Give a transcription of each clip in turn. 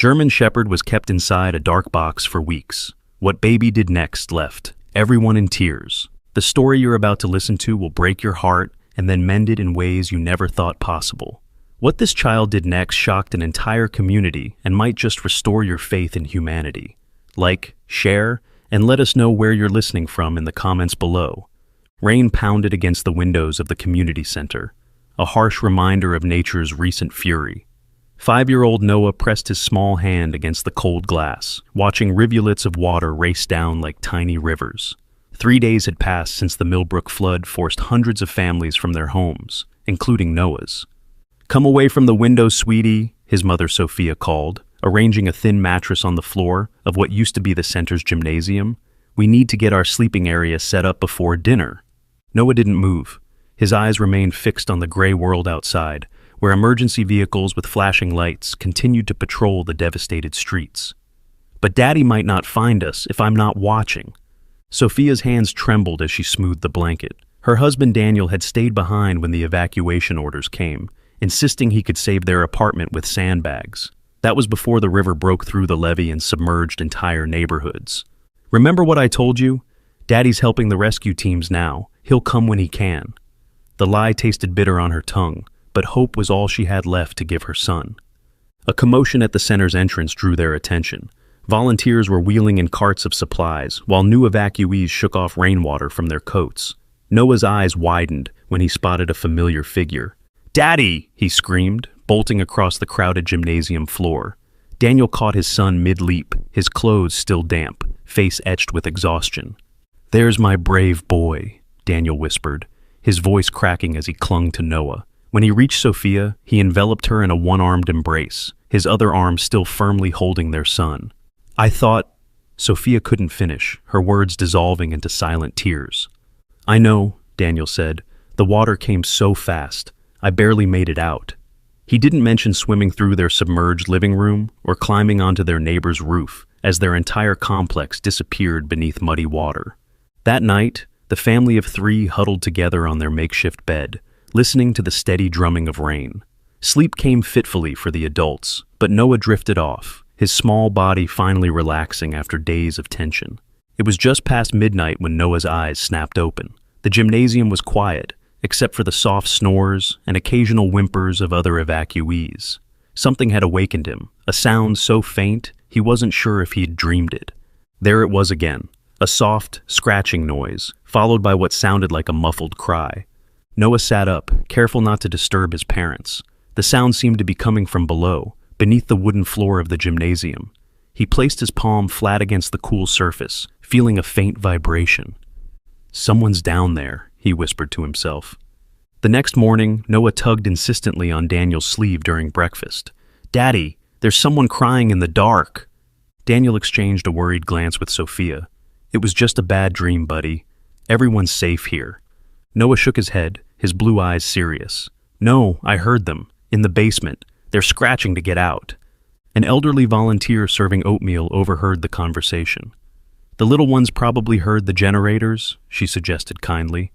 German Shepherd was kept inside a dark box for weeks. What baby did next left everyone in tears. The story you're about to listen to will break your heart and then mend it in ways you never thought possible. What this child did next shocked an entire community and might just restore your faith in humanity. Like, share, and let us know where you're listening from in the comments below. Rain pounded against the windows of the community center, a harsh reminder of nature's recent fury. 5-year-old Noah pressed his small hand against the cold glass, watching rivulets of water race down like tiny rivers. 3 days had passed since the Millbrook flood forced hundreds of families from their homes, including Noah's. "Come away from the window, sweetie," his mother Sophia called, arranging a thin mattress on the floor of what used to be the center's gymnasium. "We need to get our sleeping area set up before dinner." Noah didn't move. His eyes remained fixed on the gray world outside, where emergency vehicles with flashing lights continued to patrol the devastated streets. "But Daddy might not find us if I'm not watching." Sophia's hands trembled as she smoothed the blanket. Her husband Daniel had stayed behind when the evacuation orders came, insisting he could save their apartment with sandbags. That was before the river broke through the levee and submerged entire neighborhoods. "Remember what I told you? Daddy's helping the rescue teams now. He'll come when he can." The lie tasted bitter on her tongue, but hope was all she had left to give her son. A commotion at the center's entrance drew their attention. Volunteers were wheeling in carts of supplies, while new evacuees shook off rainwater from their coats. Noah's eyes widened when he spotted a familiar figure. "Daddy!" he screamed, bolting across the crowded gymnasium floor. Daniel caught his son mid-leap, his clothes still damp, face etched with exhaustion. "There's my brave boy," Daniel whispered, his voice cracking as he clung to Noah. When he reached Sophia, he enveloped her in a one-armed embrace, his other arm still firmly holding their son. "I thought—" Sophia couldn't finish, her words dissolving into silent tears. "I know," Daniel said. "The water came so fast. I barely made it out." He didn't mention swimming through their submerged living room or climbing onto their neighbor's roof as their entire complex disappeared beneath muddy water. That night, the family of 3 huddled together on their makeshift bed, listening to the steady drumming of rain. Sleep came fitfully for the adults, but Noah drifted off, his small body finally relaxing after days of tension. It was just past midnight when Noah's eyes snapped open. The gymnasium was quiet, except for the soft snores and occasional whimpers of other evacuees. Something had awakened him, a sound so faint he wasn't sure if he'd dreamed it. There it was again, a soft, scratching noise, followed by what sounded like a muffled cry. Noah sat up, careful not to disturb his parents. The sound seemed to be coming from below, beneath the wooden floor of the gymnasium. He placed his palm flat against the cool surface, feeling a faint vibration. "Someone's down there," he whispered to himself. The next morning, Noah tugged insistently on Daniel's sleeve during breakfast. "Daddy, there's someone crying in the dark." Daniel exchanged a worried glance with Sophia. "It was just a bad dream, buddy. Everyone's safe here." Noah shook his head, his blue eyes serious. "No, I heard them. In the basement. They're scratching to get out." An elderly volunteer serving oatmeal overheard the conversation. "The little ones probably heard the generators," she suggested kindly.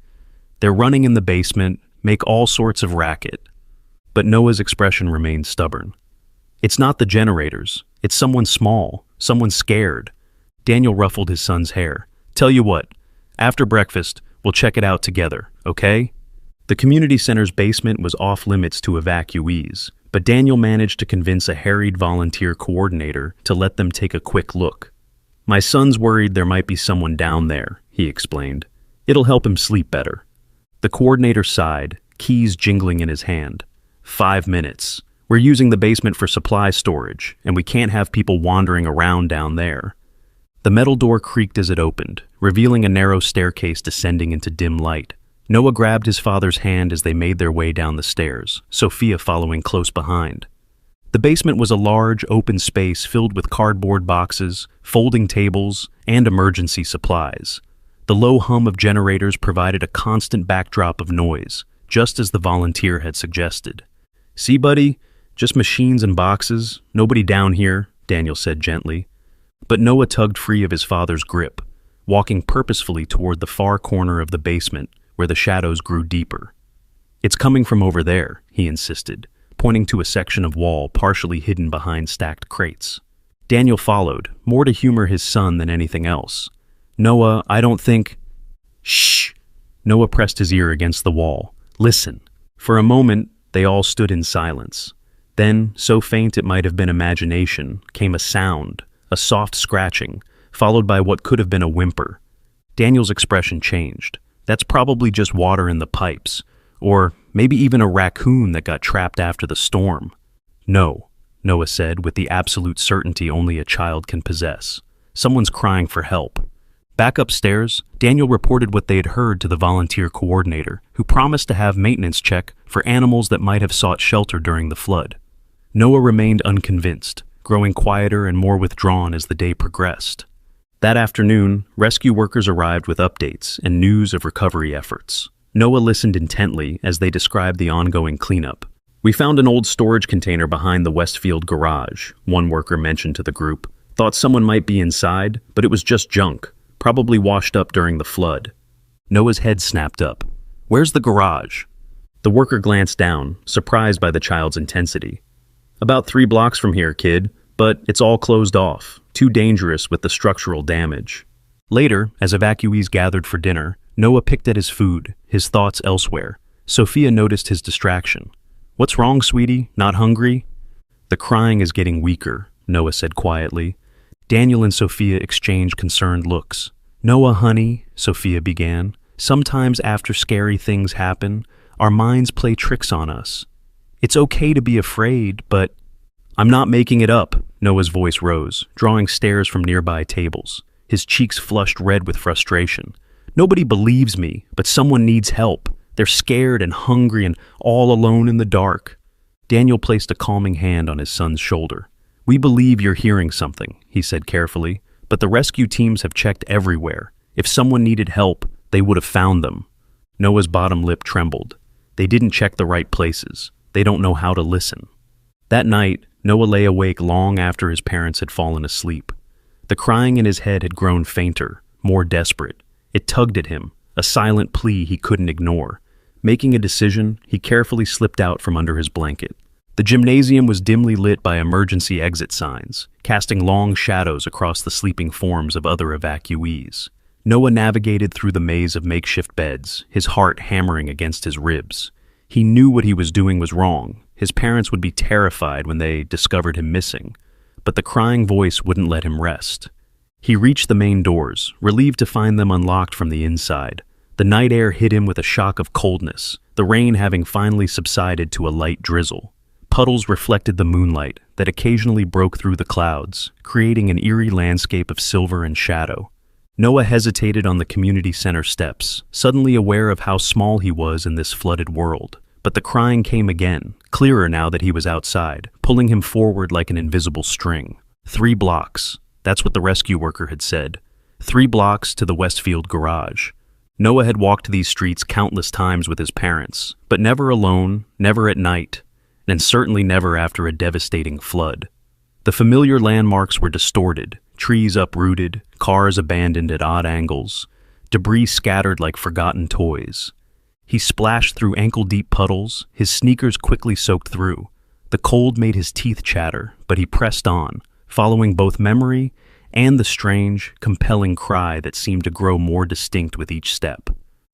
"They're running in the basement, make all sorts of racket." But Noah's expression remained stubborn. "It's not the generators. It's someone small, someone scared." Daniel ruffled his son's hair. "Tell you what, after breakfast, we'll check it out together, okay?" The community center's basement was off limits to evacuees, but Daniel managed to convince a harried volunteer coordinator to let them take a quick look. "My son's worried there might be someone down there," he explained. "It'll help him sleep better." The coordinator sighed, keys jingling in his hand. 5 minutes. We're using the basement for supply storage, and we can't have people wandering around down there." The metal door creaked as it opened, revealing a narrow staircase descending into dim light. Noah grabbed his father's hand as they made their way down the stairs, Sophia following close behind. The basement was a large, open space filled with cardboard boxes, folding tables, and emergency supplies. The low hum of generators provided a constant backdrop of noise, just as the volunteer had suggested. "See, buddy? Just machines and boxes. Nobody down here," Daniel said gently. But Noah tugged free of his father's grip, walking purposefully toward the far corner of the basement, where the shadows grew deeper. "It's coming from over there," he insisted, pointing to a section of wall partially hidden behind stacked crates. Daniel followed, more to humor his son than anything else. "Noah, I don't think—" "Shh!" Noah pressed his ear against the wall. "Listen." For a moment, they all stood in silence. Then, so faint it might have been imagination, came a sound, a soft scratching, followed by what could have been a whimper. Daniel's expression changed. "That's probably just water in the pipes, or maybe even a raccoon that got trapped after the storm." "No," Noah said with the absolute certainty only a child can possess. "Someone's crying for help." Back upstairs, Daniel reported what they had heard to the volunteer coordinator, who promised to have maintenance check for animals that might have sought shelter during the flood. Noah remained unconvinced, growing quieter and more withdrawn as the day progressed. That afternoon, rescue workers arrived with updates and news of recovery efforts. Noah listened intently as they described the ongoing cleanup. "We found an old storage container behind the Westfield garage," one worker mentioned to the group. "Thought someone might be inside, but it was just junk, probably washed up during the flood." Noah's head snapped up. "Where's the garage?" The worker glanced down, surprised by the child's intensity. "About 3 blocks from here, kid, but it's all closed off. Too dangerous with the structural damage." Later, as evacuees gathered for dinner, Noah picked at his food, his thoughts elsewhere. Sophia noticed his distraction. "What's wrong, sweetie? Not hungry?" "The crying is getting weaker," Noah said quietly. Daniel and Sophia exchanged concerned looks. "Noah, honey," Sophia began, "sometimes after scary things happen, our minds play tricks on us. It's okay to be afraid, but—" "I'm not making it up," Noah's voice rose, drawing stares from nearby tables. His cheeks flushed red with frustration. "Nobody believes me, but someone needs help. They're scared and hungry and all alone in the dark." Daniel placed a calming hand on his son's shoulder. "We believe you're hearing something," he said carefully, "but the rescue teams have checked everywhere. If someone needed help, they would have found them." Noah's bottom lip trembled. "They didn't check the right places. They don't know how to listen." That night, Noah lay awake long after his parents had fallen asleep. The crying in his head had grown fainter, more desperate. It tugged at him, a silent plea he couldn't ignore. Making a decision, he carefully slipped out from under his blanket. The gymnasium was dimly lit by emergency exit signs, casting long shadows across the sleeping forms of other evacuees. Noah navigated through the maze of makeshift beds, his heart hammering against his ribs. He knew what he was doing was wrong. His parents would be terrified when they discovered him missing, but the crying voice wouldn't let him rest. He reached the main doors, relieved to find them unlocked from the inside. The night air hit him with a shock of coldness, the rain having finally subsided to a light drizzle. Puddles reflected the moonlight that occasionally broke through the clouds, creating an eerie landscape of silver and shadow. Noah hesitated on the community center steps, suddenly aware of how small he was in this flooded world. But the crying came again, clearer now that he was outside, pulling him forward like an invisible string. 3 blocks. That's what the rescue worker had said. 3 blocks to the Westfield garage. Noah had walked these streets countless times with his parents, but never alone, never at night, and certainly never after a devastating flood. The familiar landmarks were distorted, trees uprooted, cars abandoned at odd angles, debris scattered like forgotten toys. He splashed through ankle-deep puddles, his sneakers quickly soaked through. The cold made his teeth chatter, but he pressed on, following both memory and the strange, compelling cry that seemed to grow more distinct with each step.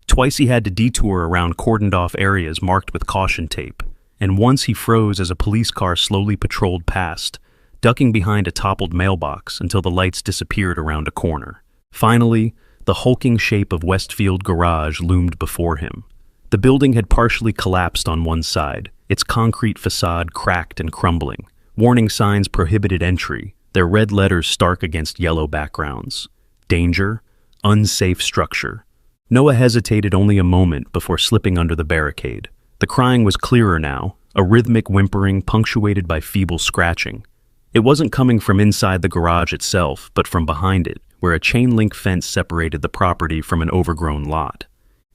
Twice he had to detour around cordoned-off areas marked with caution tape, and once he froze as a police car slowly patrolled past, ducking behind a toppled mailbox until the lights disappeared around a corner. Finally, the hulking shape of Westfield Garage loomed before him. The building had partially collapsed on one side, its concrete facade cracked and crumbling. Warning signs prohibited entry, their red letters stark against yellow backgrounds. Danger, unsafe structure. Noah hesitated only a moment before slipping under the barricade. The crying was clearer now, a rhythmic whimpering punctuated by feeble scratching. It wasn't coming from inside the garage itself, but from behind it, where a chain-link fence separated the property from an overgrown lot.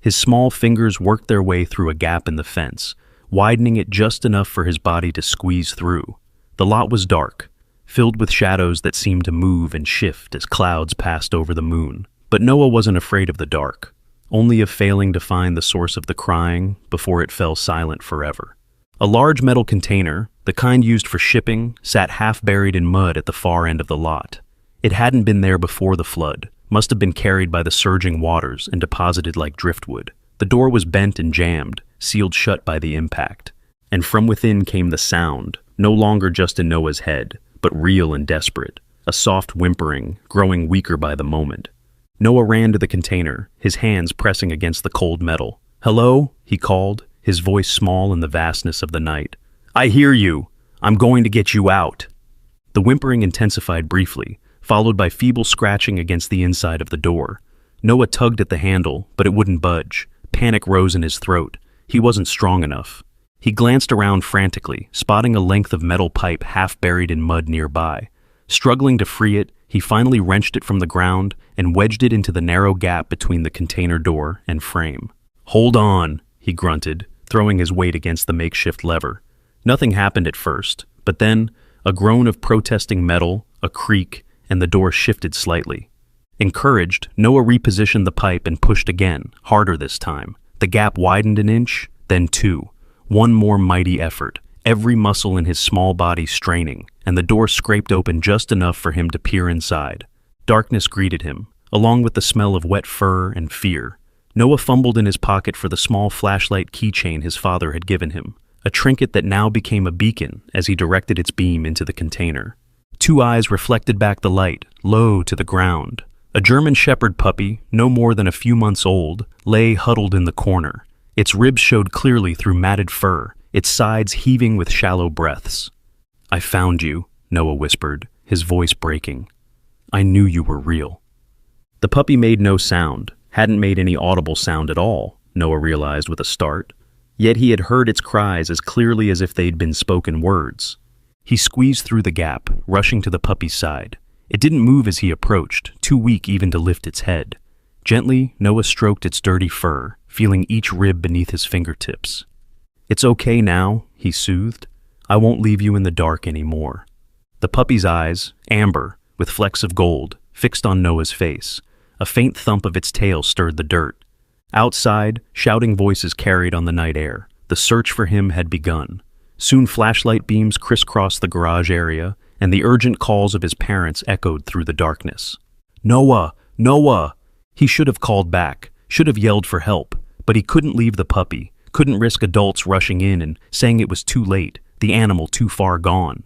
His small fingers worked their way through a gap in the fence, widening it just enough for his body to squeeze through. The lot was dark, filled with shadows that seemed to move and shift as clouds passed over the moon. But Noah wasn't afraid of the dark, only of failing to find the source of the crying before it fell silent forever. A large metal container, the kind used for shipping, sat half buried in mud at the far end of the lot. It hadn't been there before the flood, must have been carried by the surging waters and deposited like driftwood. The door was bent and jammed, sealed shut by the impact. And from within came the sound, no longer just in Noah's head, but real and desperate, a soft whimpering, growing weaker by the moment. Noah ran to the container, his hands pressing against the cold metal. "Hello?" he called, his voice small in the vastness of the night. "I hear you. I'm going to get you out." The whimpering intensified briefly, followed by feeble scratching against the inside of the door. Noah tugged at the handle, but it wouldn't budge. Panic rose in his throat. He wasn't strong enough. He glanced around frantically, spotting a length of metal pipe half buried in mud nearby. Struggling to free it, he finally wrenched it from the ground and wedged it into the narrow gap between the container door and frame. "Hold on," he grunted, throwing his weight against the makeshift lever. Nothing happened at first, but then a groan of protesting metal, a creak, and the door shifted slightly. Encouraged, Noah repositioned the pipe and pushed again, harder this time. The gap widened an inch, then two. One more mighty effort, every muscle in his small body straining, and the door scraped open just enough for him to peer inside. Darkness greeted him, along with the smell of wet fur and fear. Noah fumbled in his pocket for the small flashlight keychain his father had given him, a trinket that now became a beacon as he directed its beam into the container. Two eyes reflected back the light, low to the ground. A German Shepherd puppy, no more than a few months old, lay huddled in the corner. Its ribs showed clearly through matted fur, its sides heaving with shallow breaths. "I found you," Noah whispered, his voice breaking. "I knew you were real." The puppy made no sound, hadn't made any audible sound at all, Noah realized with a start. Yet he had heard its cries as clearly as if they'd been spoken words. He squeezed through the gap, rushing to the puppy's side. It didn't move as he approached, too weak even to lift its head. Gently, Noah stroked its dirty fur, feeling each rib beneath his fingertips. "It's okay now," he soothed. "I won't leave you in the dark anymore." The puppy's eyes, amber, with flecks of gold, fixed on Noah's face. A faint thump of its tail stirred the dirt. Outside, shouting voices carried on the night air. The search for him had begun. Soon flashlight beams crisscrossed the garage area, and the urgent calls of his parents echoed through the darkness. "Noah! Noah!" He should have called back, should have yelled for help, but he couldn't leave the puppy, couldn't risk adults rushing in and saying it was too late, the animal too far gone.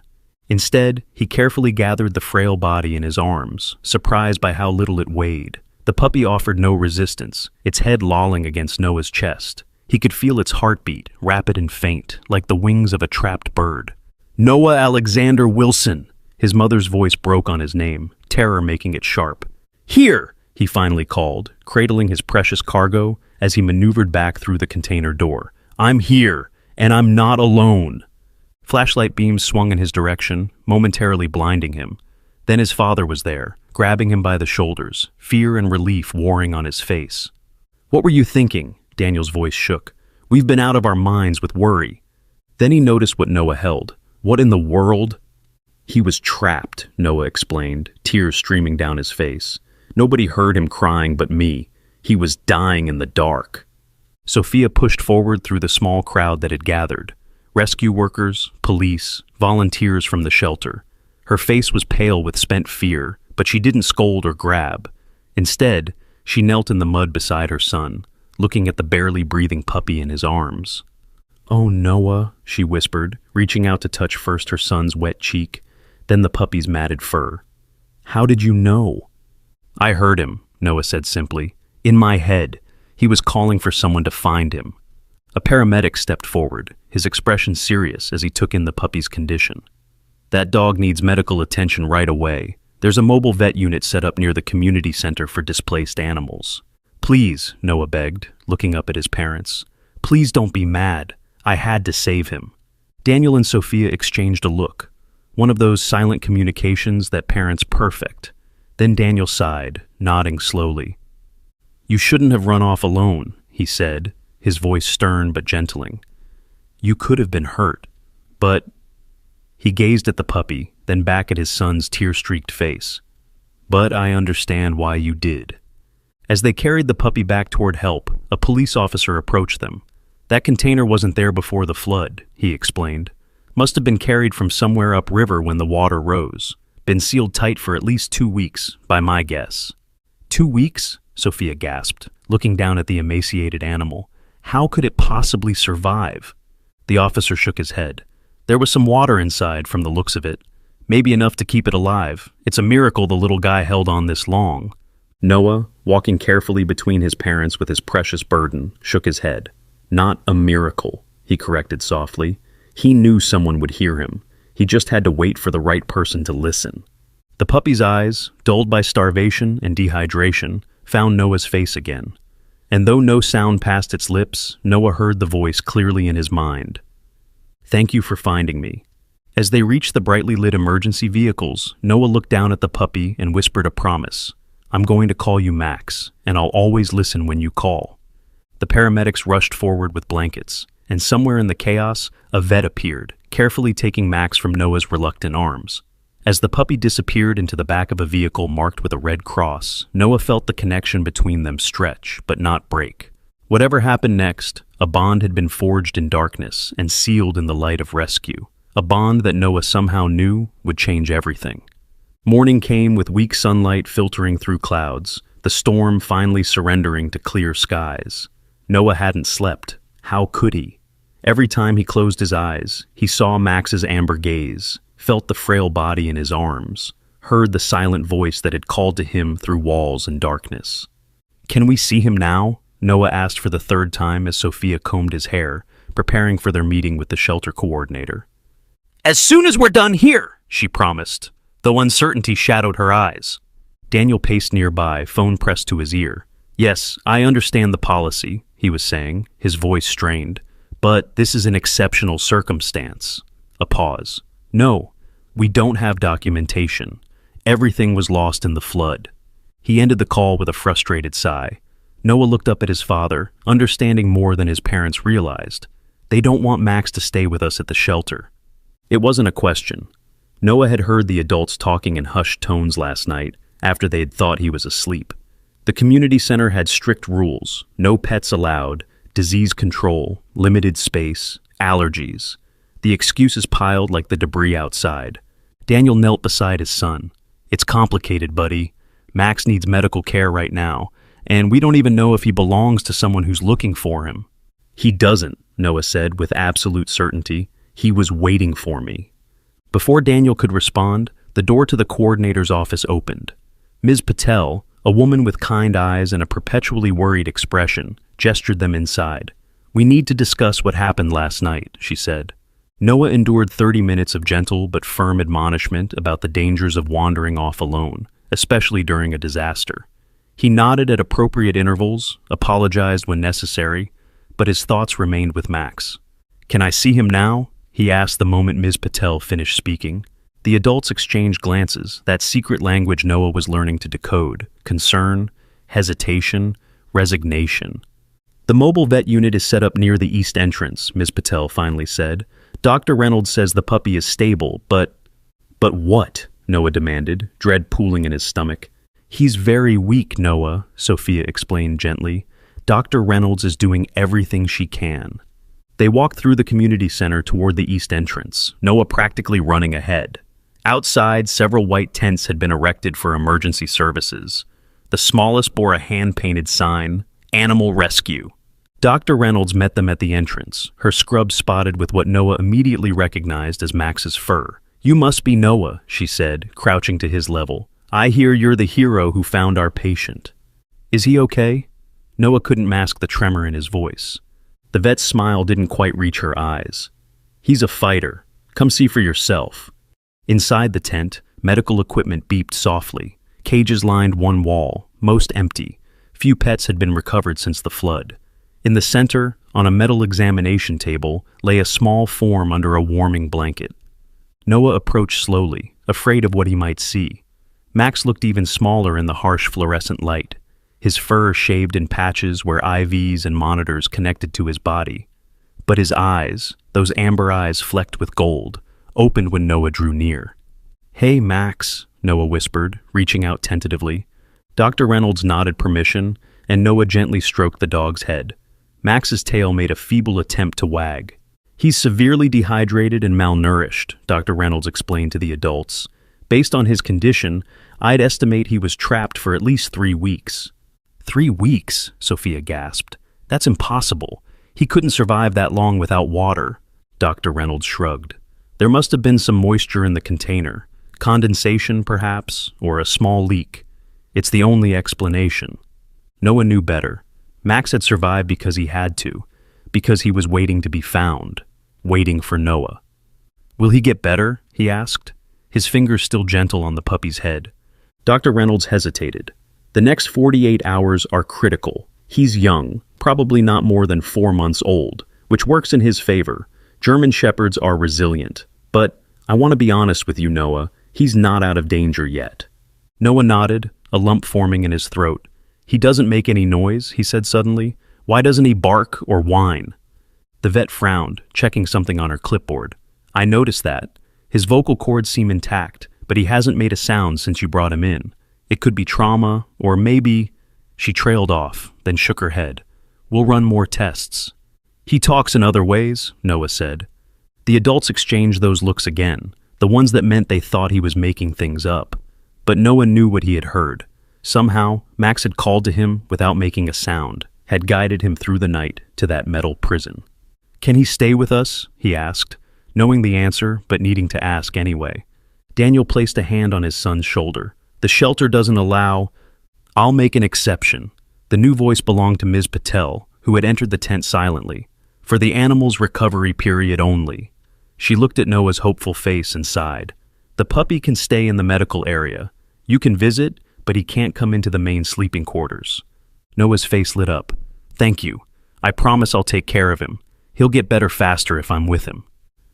Instead, he carefully gathered the frail body in his arms, surprised by how little it weighed. The puppy offered no resistance, its head lolling against Noah's chest. He could feel its heartbeat, rapid and faint, like the wings of a trapped bird. "Noah Alexander Wilson!" His mother's voice broke on his name, terror making it sharp. "Here!" he finally called, cradling his precious cargo as he maneuvered back through the container door. "I'm here, and I'm not alone." Flashlight beams swung in his direction, momentarily blinding him. Then his father was there, grabbing him by the shoulders, fear and relief warring on his face. "What were you thinking?" Daniel's voice shook. "We've been out of our minds with worry." Then he noticed what Noah held. "What in the world?" "He was trapped," Noah explained, tears streaming down his face. "Nobody heard him crying but me. He was dying in the dark." Sophia pushed forward through the small crowd that had gathered. Rescue workers, police, volunteers from the shelter. Her face was pale with spent fear, but she didn't scold or grab. Instead, she knelt in the mud beside her son, looking at the barely breathing puppy in his arms. "Oh, Noah," she whispered, reaching out to touch first her son's wet cheek, then the puppy's matted fur. "How did you know?" "I heard him," Noah said simply. "In my head. He was calling for someone to find him." A paramedic stepped forward, his expression serious as he took in the puppy's condition. "That dog needs medical attention right away. There's a mobile vet unit set up near the community center for displaced animals." "Please," Noah begged, looking up at his parents. "Please don't be mad. I had to save him." Daniel and Sophia exchanged a look, one of those silent communications that parents perfect. Then Daniel sighed, nodding slowly. "You shouldn't have run off alone," he said, his voice stern but gentling. "You could have been hurt, but—" He gazed at the puppy, then back at his son's tear-streaked face. "But I understand why you did." As they carried the puppy back toward help, a police officer approached them. That container wasn't there before the flood, he explained. Must have been carried from somewhere upriver when the water rose. Been sealed tight for at least 2 weeks, by my guess. 2 weeks? Sophia gasped, looking down at the emaciated animal. How could it possibly survive? The officer shook his head. There was some water inside from the looks of it. Maybe enough to keep it alive. It's a miracle the little guy held on this long. Noah, walking carefully between his parents with his precious burden, shook his head. Not a miracle, he corrected softly. He knew someone would hear him. He just had to wait for the right person to listen. The puppy's eyes, dulled by starvation and dehydration, found Noah's face again. And though no sound passed its lips, Noah heard the voice clearly in his mind. Thank you for finding me. As they reached the brightly lit emergency vehicles, Noah looked down at the puppy and whispered a promise. I'm going to call you Max, and I'll always listen when you call. The paramedics rushed forward with blankets, and somewhere in the chaos, a vet appeared, carefully taking Max from Noah's reluctant arms. As the puppy disappeared into the back of a vehicle marked with a red cross, Noah felt the connection between them stretch, but not break. Whatever happened next, a bond had been forged in darkness and sealed in the light of rescue. A bond that Noah somehow knew would change everything. Morning came with weak sunlight filtering through clouds, the storm finally surrendering to clear skies. Noah hadn't slept. How could he? Every time he closed his eyes, he saw Max's amber gaze, felt the frail body in his arms, heard the silent voice that had called to him through walls and darkness. Can we see him now? Noah asked for the third time as Sophia combed his hair, preparing for their meeting with the shelter coordinator. As soon as we're done here, she promised, though uncertainty shadowed her eyes. Daniel paced nearby, phone pressed to his ear. Yes, I understand the policy, he was saying, his voice strained, but this is an exceptional circumstance. A pause. No, we don't have documentation. Everything was lost in the flood. He ended the call with a frustrated sigh. Noah looked up at his father, understanding more than his parents realized. They don't want Max to stay with us at the shelter. It wasn't a question. Noah had heard the adults talking in hushed tones last night after they had thought he was asleep. The community center had strict rules, no pets allowed, disease control, limited space, allergies. The excuses piled like the debris outside. Daniel knelt beside his son. It's complicated, buddy. Max needs medical care right now, and we don't even know if he belongs to someone who's looking for him. He doesn't, Noah said with absolute certainty. He was waiting for me. Before Daniel could respond, the door to the coordinator's office opened. Ms. Patel, a woman with kind eyes and a perpetually worried expression, gestured them inside. We need to discuss what happened last night, she said. Noah endured 30 minutes of gentle but firm admonishment about the dangers of wandering off alone, especially during a disaster. He nodded at appropriate intervals, apologized when necessary, but his thoughts remained with Max. Can I see him now? He asked the moment Ms. Patel finished speaking. The adults exchanged glances, that secret language Noah was learning to decode. Concern, hesitation, resignation. The mobile vet unit is set up near the east entrance, Ms. Patel finally said. Dr. Reynolds says the puppy is stable, but... But what? Noah demanded, dread pooling in his stomach. He's very weak, Noah, Sophia explained gently. Dr. Reynolds is doing everything she can. They walked through the community center toward the east entrance, Noah practically running ahead. Outside, several white tents had been erected for emergency services. The smallest bore a hand-painted sign, Animal Rescue. Dr. Reynolds met them at the entrance, her scrub spotted with what Noah immediately recognized as Max's fur. You must be Noah, she said, crouching to his level. I hear you're the hero who found our patient. Is he okay? Noah couldn't mask the tremor in his voice. The vet's smile didn't quite reach her eyes. He's a fighter. Come see for yourself. Inside the tent, medical equipment beeped softly. Cages lined one wall, most empty. Few pets had been recovered since the flood. In the center, on a metal examination table, lay a small form under a warming blanket. Noah approached slowly, afraid of what he might see. Max looked even smaller in the harsh fluorescent light. His fur shaved in patches where IVs and monitors connected to his body. But his eyes, those amber eyes flecked with gold, opened when Noah drew near. Hey, Max, Noah whispered, reaching out tentatively. Dr. Reynolds nodded permission, and Noah gently stroked the dog's head. Max's tail made a feeble attempt to wag. "He's severely dehydrated and malnourished," Dr. Reynolds explained to the adults. "Based on his condition, I'd estimate he was trapped for at least 3 weeks." 3 weeks? Sophia gasped. "That's impossible. He couldn't survive that long without water." Dr. Reynolds shrugged. "There must have been some moisture in the container. Condensation, perhaps, or a small leak. It's the only explanation." Noah knew better. Max had survived because he had to, because he was waiting to be found, waiting for Noah. "Will he get better?" he asked, his fingers still gentle on the puppy's head. Dr. Reynolds hesitated. "The next 48 hours are critical. He's young, probably not more than 4 months old, which works in his favor. German Shepherds are resilient. But I want to be honest with you, Noah, he's not out of danger yet." Noah nodded, a lump forming in his throat. "He doesn't make any noise," he said suddenly. "Why doesn't he bark or whine?" The vet frowned, checking something on her clipboard. "I noticed that. His vocal cords seem intact, but he hasn't made a sound since you brought him in. It could be trauma, or maybe—" She trailed off, then shook her head. "We'll run more tests." "He talks in other ways," Noah said. The adults exchanged those looks again, the ones that meant they thought he was making things up. But Noah knew what he had heard. Somehow, Max had called to him without making a sound, had guided him through the night to that metal prison. "Can he stay with us?" he asked, knowing the answer but needing to ask anyway. Daniel placed a hand on his son's shoulder. "The shelter doesn't allow—" "I'll make an exception." The new voice belonged to Ms. Patel, who had entered the tent silently. "For the animal's recovery period only." She looked at Noah's hopeful face and sighed. "The puppy can stay in the medical area. You can visit, but he can't come into the main sleeping quarters." Noah's face lit up. "Thank you. I promise I'll take care of him. He'll get better faster if I'm with him."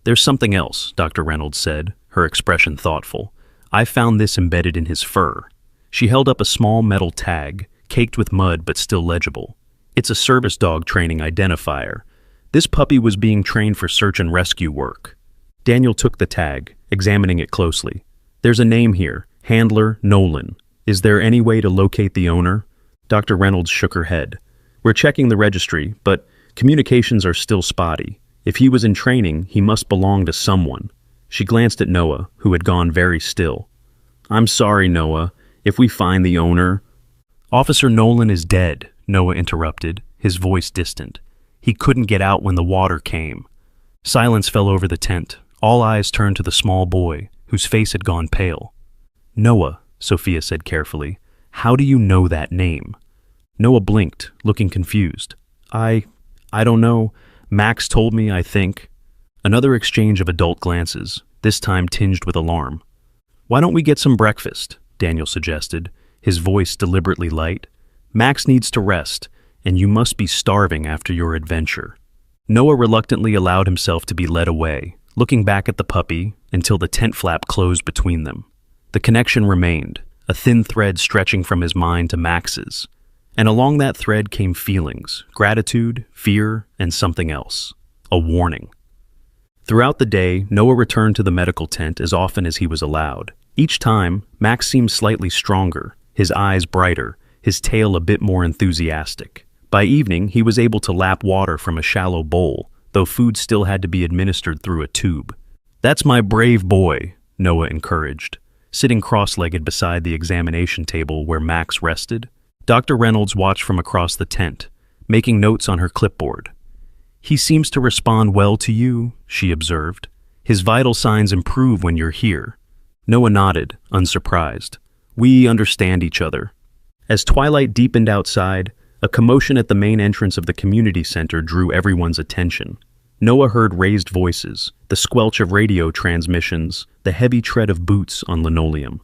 "There's something else," Dr. Reynolds said, her expression thoughtful. "I found this embedded in his fur." She held up a small metal tag, caked with mud but still legible. "It's a service dog training identifier. This puppy was being trained for search and rescue work." Daniel took the tag, examining it closely. "There's a name here, Handler Nolan. Is there any way to locate the owner?" Dr. Reynolds shook her head. "We're checking the registry, but communications are still spotty. If he was in training, he must belong to someone." She glanced at Noah, who had gone very still. "I'm sorry, Noah. If we find the owner—" "Officer Nolan is dead," Noah interrupted, his voice distant. "He couldn't get out when the water came." Silence fell over the tent. All eyes turned to the small boy, whose face had gone pale. "Noah," Sophia said carefully, "how do you know that name?" Noah blinked, looking confused. I don't know. Max told me, I think." Another exchange of adult glances, this time tinged with alarm. "Why don't we get some breakfast?" Daniel suggested, his voice deliberately light. "Max needs to rest, and you must be starving after your adventure." Noah reluctantly allowed himself to be led away, looking back at the puppy until the tent flap closed between them. The connection remained, a thin thread stretching from his mind to Max's. And along that thread came feelings, gratitude, fear, and something else. A warning. Throughout the day, Noah returned to the medical tent as often as he was allowed. Each time, Max seemed slightly stronger, his eyes brighter, his tail a bit more enthusiastic. By evening, he was able to lap water from a shallow bowl, though food still had to be administered through a tube. "That's my brave boy," Noah encouraged, sitting cross-legged beside the examination table where Max rested. Dr. Reynolds watched from across the tent, making notes on her clipboard. "He seems to respond well to you," she observed. "His vital signs improve when you're here." Noah nodded, unsurprised. "We understand each other." As twilight deepened outside, a commotion at the main entrance of the community center drew everyone's attention. Noah heard raised voices, the squelch of radio transmissions, the heavy tread of boots on linoleum.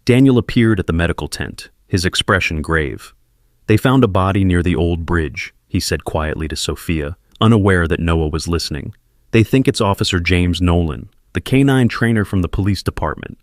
Daniel appeared at the medical tent, his expression grave. "They found a body near the old bridge," he said quietly to Sophia, unaware that Noah was listening. "They think it's Officer James Nolan, the canine trainer from the police department."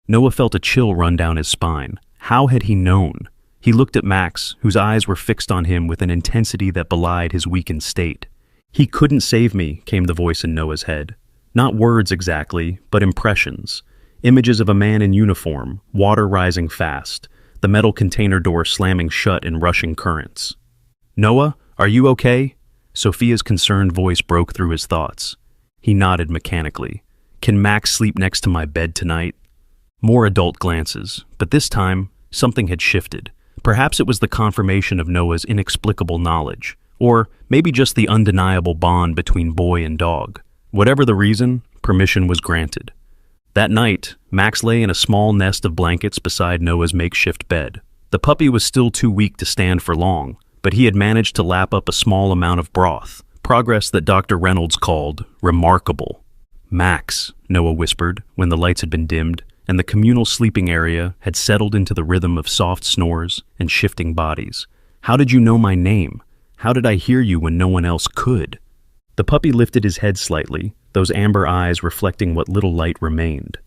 Noah felt a chill run down his spine. How had he known? He looked at Max, whose eyes were fixed on him with an intensity that belied his weakened state. "He couldn't save me," came the voice in Noah's head. Not words exactly, but impressions. Images of a man in uniform, water rising fast, the metal container door slamming shut in rushing currents. "Noah, are you okay?" Sophia's concerned voice broke through his thoughts. He nodded mechanically. Can Max sleep next to my bed tonight? More adult glances, but this time, something had shifted. Perhaps it was the confirmation of Noah's inexplicable knowledge, or maybe just the undeniable bond between boy and dog. Whatever the reason, permission was granted. That night, Max lay in a small nest of blankets beside Noah's makeshift bed. The puppy was still too weak to stand for long, but he had managed to lap up a small amount of broth, progress that Dr. Reynolds called remarkable. Max, Noah whispered when the lights had been dimmed, and the communal sleeping area had settled into the rhythm of soft snores and shifting bodies. How did you know my name? How did I hear you when no one else could? The puppy lifted his head slightly, those amber eyes reflecting what little light remained.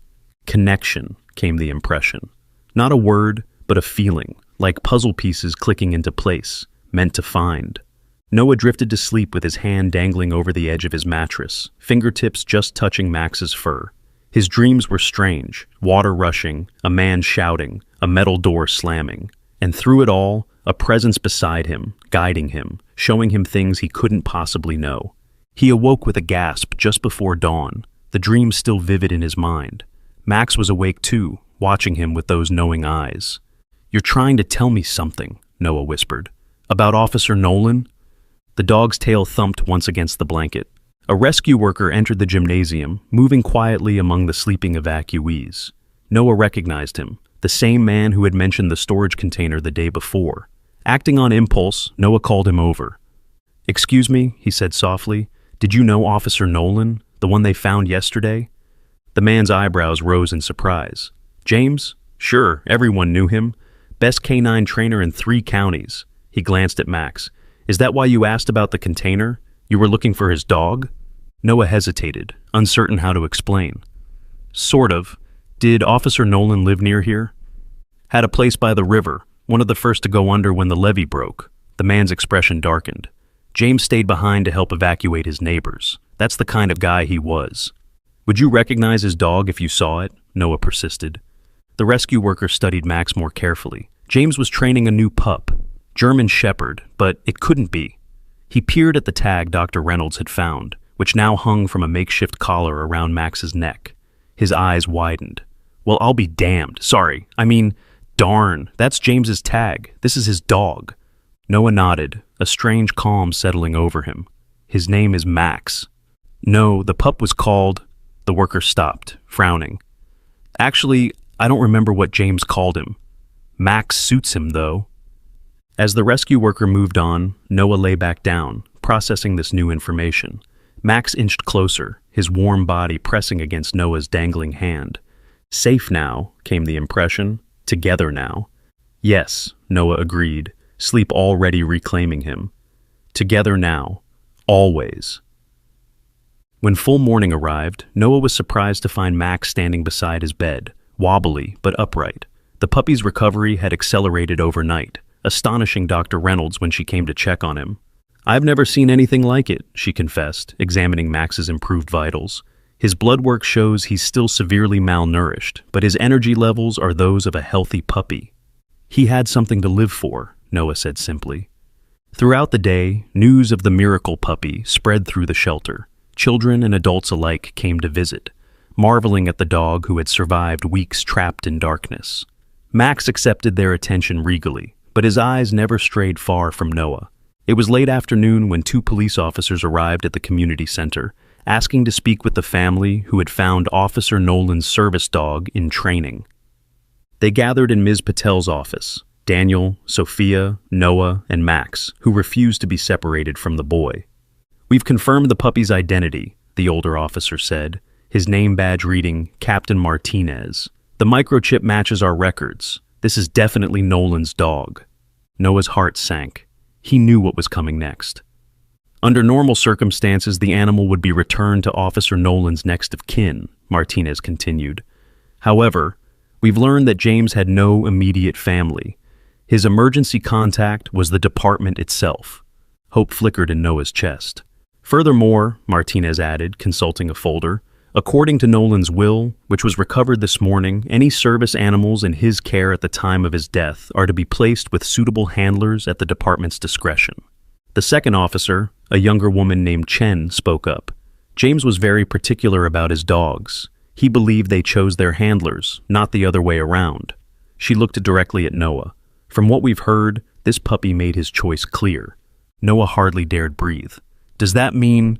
Connection, came the impression. Not a word, but a feeling, like puzzle pieces clicking into place, meant to find. Noah drifted to sleep with his hand dangling over the edge of his mattress, fingertips just touching Max's fur. His dreams were strange, water rushing, a man shouting, a metal door slamming. And through it all, a presence beside him, guiding him, showing him things he couldn't possibly know. He awoke with a gasp just before dawn, the dream still vivid in his mind. Max was awake too, watching him with those knowing eyes. You're trying to tell me something, Noah whispered. About Officer Nolan? The dog's tail thumped once against the blanket. A rescue worker entered the gymnasium, moving quietly among the sleeping evacuees. Noah recognized him, the same man who had mentioned the storage container the day before. Acting on impulse, Noah called him over. "Excuse me," he said softly, "did you know Officer Nolan, the one they found yesterday?" The man's eyebrows rose in surprise. "James? Sure, everyone knew him. Best canine trainer in 3 counties. He glanced at Max. "Is that why you asked about the container? You were looking for his dog?" Noah hesitated, uncertain how to explain. "Sort of. Did Officer Nolan live near here?" "Had a place by the river, one of the first to go under when the levee broke." The man's expression darkened. "James stayed behind to help evacuate his neighbors. That's the kind of guy he was." "Would you recognize his dog if you saw it?" Noah persisted. The rescue worker studied Max more carefully. James was training a new pup, German Shepherd, but it couldn't be. He peered at the tag Dr. Reynolds had found, which now hung from a makeshift collar around Max's neck. His eyes widened. "Well, I'll be damned. Sorry. Darn. That's James's tag. This is his dog." Noah nodded, a strange calm settling over him. "His name is Max." "No, the pup was called—" The worker stopped, frowning. "Actually, I don't remember what James called him. Max suits him, though." As the rescue worker moved on, Noah lay back down, processing this new information. Max inched closer, his warm body pressing against Noah's dangling hand. Safe now, came the impression. Together now. Yes, Noah agreed, sleep already reclaiming him. Together now. Always. When full morning arrived, Noah was surprised to find Max standing beside his bed, wobbly but upright. The puppy's recovery had accelerated overnight, astonishing Dr. Reynolds when she came to check on him. "I've never seen anything like it," she confessed, examining Max's improved vitals. "His blood work shows he's still severely malnourished, but his energy levels are those of a healthy puppy." "He had something to live for," Noah said simply. Throughout the day, news of the miracle puppy spread through the shelter. Children and adults alike came to visit, marveling at the dog who had survived weeks trapped in darkness. Max accepted their attention regally, but his eyes never strayed far from Noah. It was late afternoon when 2 police officers arrived at the community center, asking to speak with the family who had found Officer Nolan's service dog in training. They gathered in Ms. Patel's office, Daniel, Sophia, Noah, and Max, who refused to be separated from the boy. "We've confirmed the puppy's identity," the older officer said, his name badge reading Captain Martinez. "The microchip matches our records. This is definitely Nolan's dog." Noah's heart sank. He knew what was coming next. "Under normal circumstances, the animal would be returned to Officer Nolan's next of kin," Martinez continued. "However, we've learned that James had no immediate family. His emergency contact was the department itself." Hope flickered in Noah's chest. "Furthermore," Martinez added, consulting a folder, "according to Nolan's will, which was recovered this morning, any service animals in his care at the time of his death are to be placed with suitable handlers at the department's discretion." The second officer, A younger woman named Chen spoke up. James was very particular about his dogs. He believed they chose their handlers, not the other way around. She looked directly at Noah. From what we've heard, this puppy made his choice clear. Noah hardly dared breathe. Does that mean...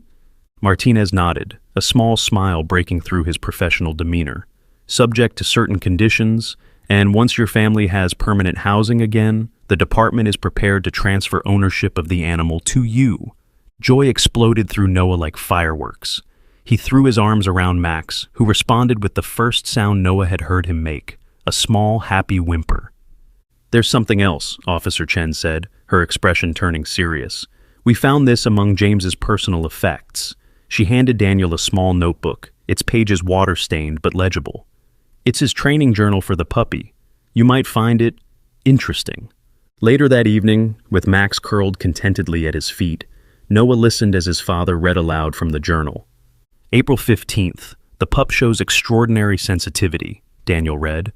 Martinez nodded, a small smile breaking through his professional demeanor. Subject to certain conditions, and once your family has permanent housing again, the department is prepared to transfer ownership of the animal to you. Joy exploded through Noah like fireworks. He threw his arms around Max, who responded with the first sound Noah had heard him make, a small, happy whimper. There's something else, Officer Chen said, her expression turning serious. We found this among James's personal effects. She handed Daniel a small notebook, its pages water-stained but legible. It's his training journal for the puppy. You might find it interesting. Later that evening, with Max curled contentedly at his feet, Noah listened as his father read aloud from the journal. April 15th, the pup shows extraordinary sensitivity, Daniel read.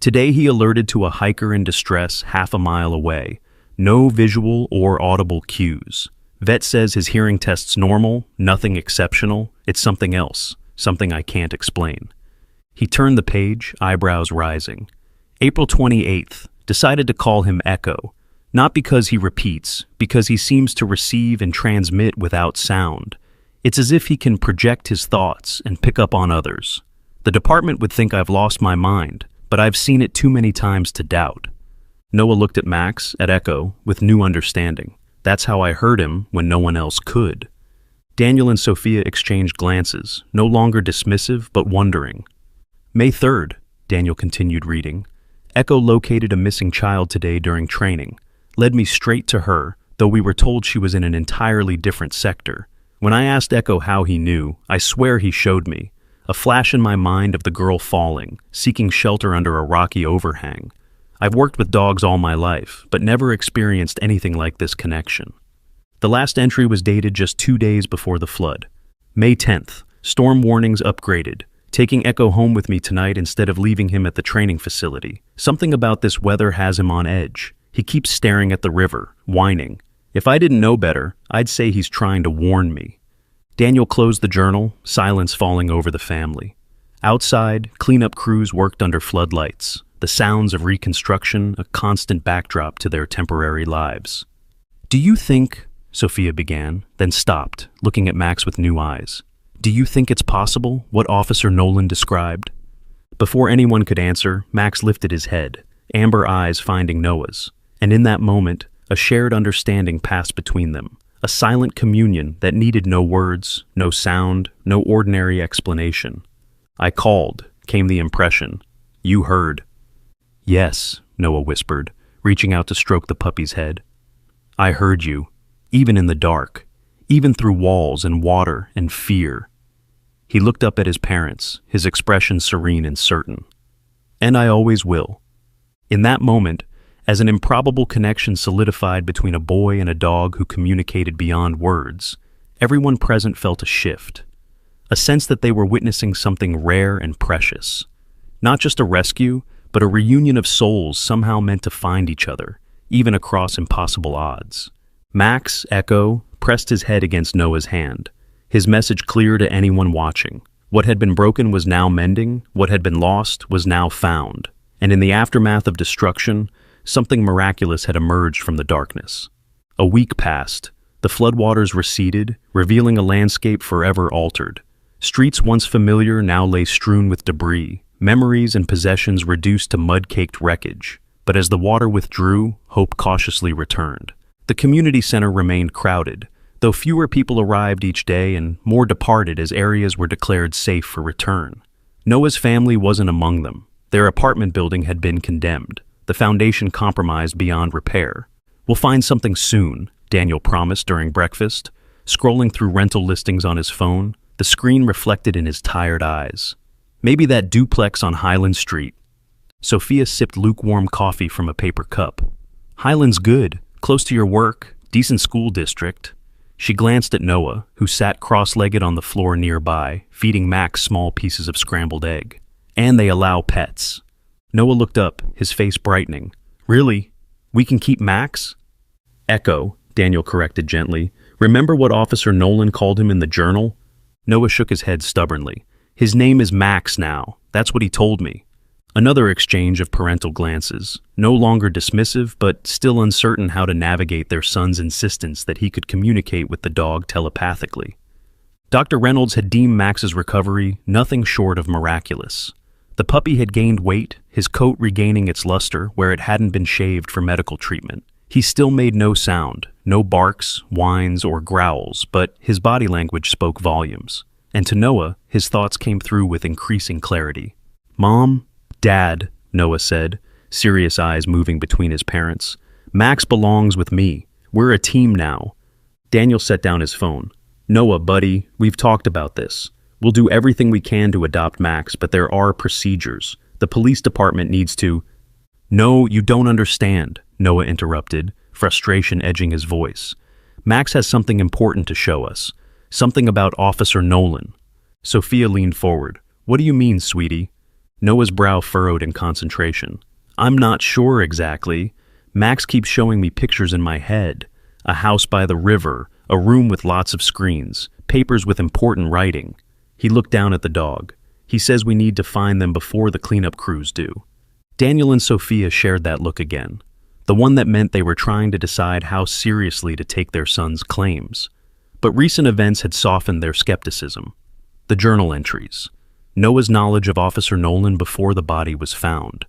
Today he alerted to a hiker in distress half a mile away. No visual or audible cues. Vet says his hearing test's normal, nothing exceptional. It's something else, something I can't explain. He turned the page, eyebrows rising. April 28th, decided to call him Echo. Not because he repeats, because he seems to receive and transmit without sound. It's as if he can project his thoughts and pick up on others. The department would think I've lost my mind, but I've seen it too many times to doubt. Noah looked at Max, at Echo, with new understanding. That's how I heard him when no one else could. Daniel and Sophia exchanged glances, no longer dismissive but wondering. May 3rd, Daniel continued reading. Echo located a missing child today during training. Led me straight to her, though we were told she was in an entirely different sector. When I asked Echo how he knew, I swear he showed me. A flash in my mind of the girl falling, seeking shelter under a rocky overhang. I've worked with dogs all my life, but never experienced anything like this connection. The last entry was dated just 2 days before the flood. May 10th, storm warnings upgraded. Taking Echo home with me tonight instead of leaving him at the training facility. Something about this weather has him on edge. He keeps staring at the river, whining. If I didn't know better, I'd say he's trying to warn me. Daniel closed the journal, silence falling over the family. Outside, cleanup crews worked under floodlights. The sounds of reconstruction, a constant backdrop to their temporary lives. Do you think, Sophia began, then stopped, looking at Max with new eyes. Do you think it's possible, what Officer Nolan described? Before anyone could answer, Max lifted his head, amber eyes finding Noah's, and in that moment, a shared understanding passed between them, a silent communion that needed no words, no sound, no ordinary explanation. I called, came the impression. You heard. Yes, Noah whispered, reaching out to stroke the puppy's head. I heard you, even in the dark, even through walls and water and fear. He looked up at his parents, his expression serene and certain. And I always will. In that moment, as an improbable connection solidified between a boy and a dog who communicated beyond words, everyone present felt a shift, a sense that they were witnessing something rare and precious. Not just a rescue, but a reunion of souls somehow meant to find each other, even across impossible odds. Max, Echo, pressed his head against Noah's hand, his message clear to anyone watching. What had been broken was now mending, what had been lost was now found, and in the aftermath of destruction, something miraculous had emerged from the darkness. A week passed, the floodwaters receded, revealing a landscape forever altered. Streets once familiar now lay strewn with debris, memories and possessions reduced to mud-caked wreckage. But as the water withdrew, hope cautiously returned. The community center remained crowded, though fewer people arrived each day and more departed as areas were declared safe for return. Noah's family wasn't among them. Their apartment building had been condemned, the foundation compromised beyond repair. We'll find something soon, Daniel promised during breakfast, scrolling through rental listings on his phone, the screen reflected in his tired eyes. Maybe that duplex on Highland Street. Sophia sipped lukewarm coffee from a paper cup. Highland's good, close to your work, decent school district. She glanced at Noah, who sat cross-legged on the floor nearby, feeding Max small pieces of scrambled egg. And they allow pets. Noah looked up, his face brightening. Really? We can keep Max? Echo, Daniel corrected gently, Remember what Officer Nolan called him in the journal? Noah shook his head stubbornly. His name is Max now. That's what he told me. Another exchange of parental glances, no longer dismissive, but still uncertain how to navigate their son's insistence that he could communicate with the dog telepathically. Dr. Reynolds had deemed Max's recovery nothing short of miraculous. The puppy had gained weight, his coat regaining its luster where it hadn't been shaved for medical treatment. He still made no sound, no barks, whines, or growls, but his body language spoke volumes. And to Noah, his thoughts came through with increasing clarity. "Mom, Dad," Noah said, serious eyes moving between his parents. "Max belongs with me. We're a team now." Daniel set down his phone. "Noah, buddy, we've talked about this. We'll do everything we can to adopt Max, but there are procedures. The police department needs to—" "No, you don't understand," Noah interrupted, frustration edging his voice. "Max has something important to show us. Something about Officer Nolan." Sophia leaned forward. "What do you mean, sweetie?" Noah's brow furrowed in concentration. "I'm not sure exactly. Max keeps showing me pictures in my head. A house by the river, a room with lots of screens, papers with important writing." He looked down at the dog. "He says we need to find them before the cleanup crews do." Daniel and Sophia shared that look again, the one that meant they were trying to decide how seriously to take their son's claims. But recent events had softened their skepticism. The journal entries, Noah's knowledge of Officer Nolan before the body was found,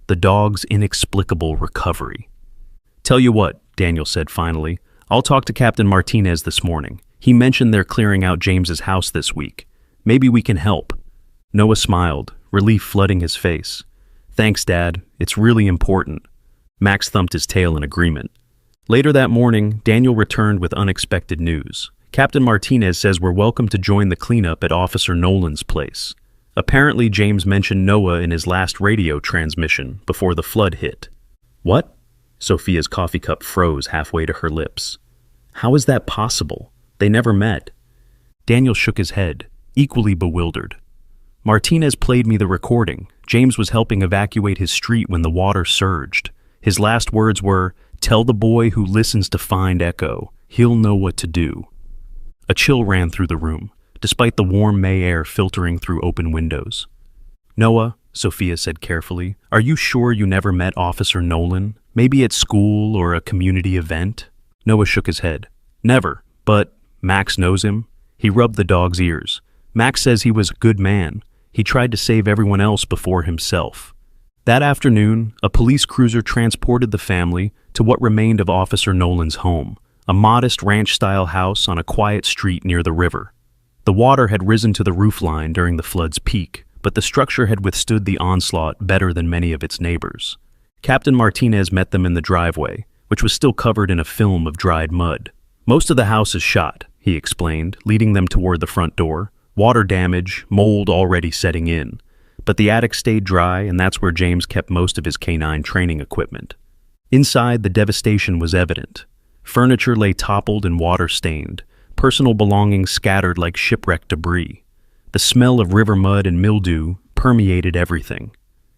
the dog's inexplicable recovery. "Tell you what," Daniel said finally, "I'll talk to Captain Martinez this morning. He mentioned they're clearing out James's house this week. Maybe we can help." Noah smiled, relief flooding his face. "Thanks, Dad. It's really important." Max thumped his tail in agreement. Later that morning, Daniel returned with unexpected news. "Captain Martinez says we're welcome to join the cleanup at Officer Nolan's place. Apparently, James mentioned Noah in his last radio transmission before the flood hit." "What?" Sophia's coffee cup froze halfway to her lips. "How is that possible? They never met." Daniel shook his head, equally bewildered. "Martinez played me the recording. James was helping evacuate his street when the water surged. His last words were, 'Tell the boy who listens to find Echo. He'll know what to do.'" A chill ran through the room, despite the warm May air filtering through open windows. "Noah," Sophia said carefully, "are you sure you never met Officer Nolan? Maybe at school or a community event?" Noah shook his head. "Never, but Max knows him." He rubbed the dog's ears. "Max says he was a good man. He tried to save everyone else before himself." That afternoon, a police cruiser transported the family to what remained of Officer Nolan's home, a modest ranch-style house on a quiet street near the river. The water had risen to the roofline during the flood's peak, but the structure had withstood the onslaught better than many of its neighbors. Captain Martinez met them in the driveway, which was still covered in a film of dried mud. "Most of the house is shot," he explained, leading them toward the front door. "Water damage, mold already setting in. But the attic stayed dry, and that's where James kept most of his canine training equipment." Inside, the devastation was evident. Furniture lay toppled and water-stained, personal belongings scattered like shipwreck debris. The smell of river mud and mildew permeated everything.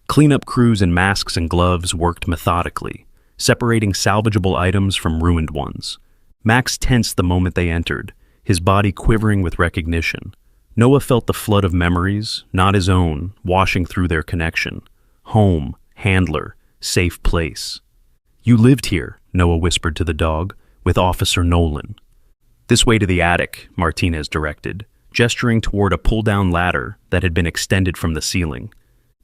Cleanup crews in masks and gloves worked methodically, separating salvageable items from ruined ones. Max tensed the moment they entered, his body quivering with recognition. Noah felt the flood of memories, not his own, washing through their connection. Home, handler, safe place. "You lived here," Noah whispered to the dog, "with Officer Nolan." "This way to the attic," Martinez directed, gesturing toward a pull-down ladder that had been extended from the ceiling.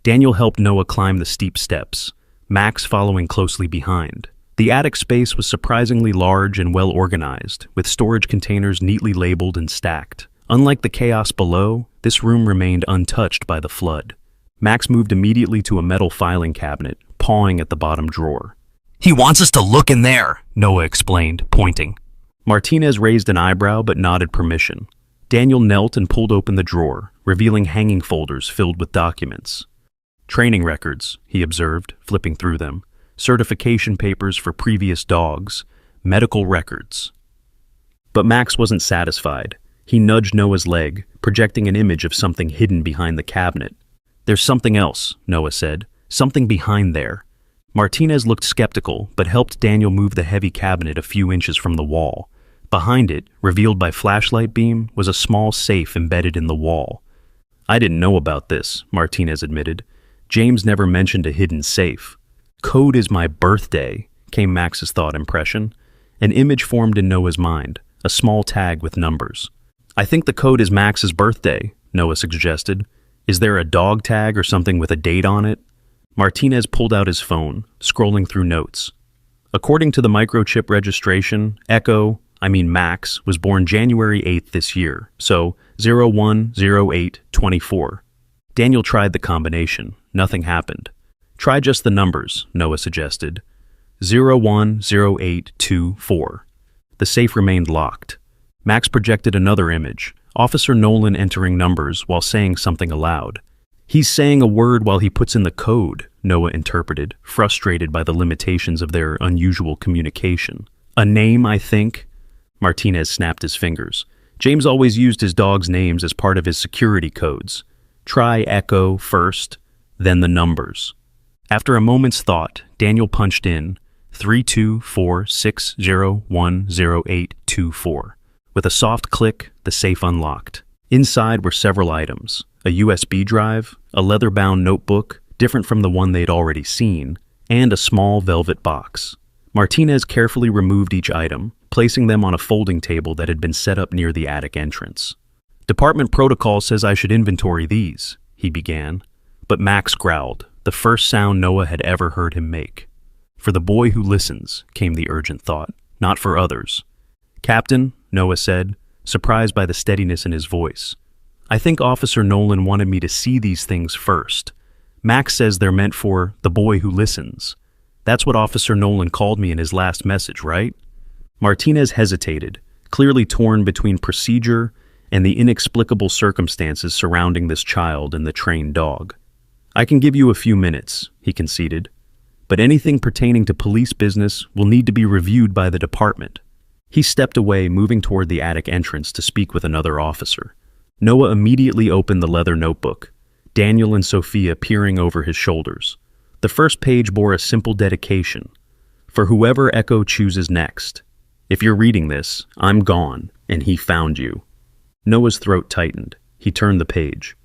Daniel helped Noah climb the steep steps, Max following closely behind. The attic space was surprisingly large and well-organized, with storage containers neatly labeled and stacked. Unlike the chaos below, this room remained untouched by the flood. Max moved immediately to a metal filing cabinet, pawing at the bottom drawer. "He wants us to look in there," Noah explained, pointing. Martinez raised an eyebrow but nodded permission. Daniel knelt and pulled open the drawer, revealing hanging folders filled with documents. "Training records," he observed, flipping through them. "Certification papers for previous dogs. Medical records." But Max wasn't satisfied. He nudged Noah's leg, projecting an image of something hidden behind the cabinet. "There's something else," Noah said. "Something behind there." Martinez looked skeptical, but helped Daniel move the heavy cabinet a few inches from the wall. Behind it, revealed by flashlight beam, was a small safe embedded in the wall. I didn't know about this, Martinez admitted. James never mentioned a hidden safe. Code is my birthday, came Max's thought impression. An image formed in Noah's mind, a small tag with numbers. I think the code is Max's birthday, Noah suggested. Is there a dog tag or something with a date on it? Martinez pulled out his phone, scrolling through notes. According to the microchip registration, Max, was born January 8th this year, so 010824. Daniel tried the combination. Nothing happened. Try just the numbers, Noah suggested. 010824. The safe remained locked. Max projected another image, Officer Nolan entering numbers while saying something aloud. He's saying a word while he puts in the code, Noah interpreted, frustrated by the limitations of their unusual communication. A name, I think? Martinez snapped his fingers. James always used his dog's names as part of his security codes. Try Echo first, then the numbers. After a moment's thought, Daniel punched in 32460100824. With a soft click, the safe unlocked. Inside were several items: a USB drive, a leather-bound notebook, different from the one they'd already seen, and a small velvet box. Martinez carefully removed each item, placing them on a folding table that had been set up near the attic entrance. Department protocol says I should inventory these, he began, but Max growled, the first sound Noah had ever heard him make. For the boy who listens, came the urgent thought, not for others. Captain, Noah said, surprised by the steadiness in his voice. I think Officer Nolan wanted me to see these things first. Max says they're meant for the boy who listens. That's what Officer Nolan called me in his last message, right? Martinez hesitated, clearly torn between procedure and the inexplicable circumstances surrounding this child and the trained dog. I can give you a few minutes, he conceded, but anything pertaining to police business will need to be reviewed by the department. He stepped away, moving toward the attic entrance to speak with another officer. Noah immediately opened the leather notebook, Daniel and Sophia peering over his shoulders. The first page bore a simple dedication. For whoever Echo chooses next. If you're reading this, I'm gone, and he found you. Noah's throat tightened. He turned the page.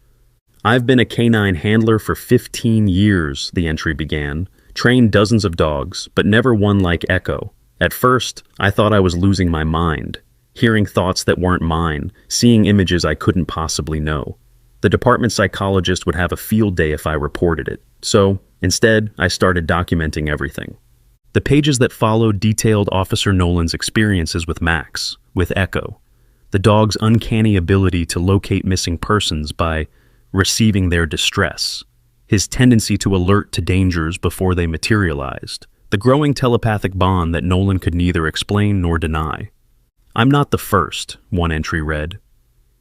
I've been a canine handler for 15 years, the entry began. Trained dozens of dogs, but never one like Echo. At first, I thought I was losing my mind, hearing thoughts that weren't mine, seeing images I couldn't possibly know. The department psychologist would have a field day if I reported it. So, instead, I started documenting everything. The pages that followed detailed Officer Nolan's experiences with Max, with Echo, the dog's uncanny ability to locate missing persons by receiving their distress, his tendency to alert to dangers before they materialized, the growing telepathic bond that Nolan could neither explain nor deny. I'm not the first, one entry read.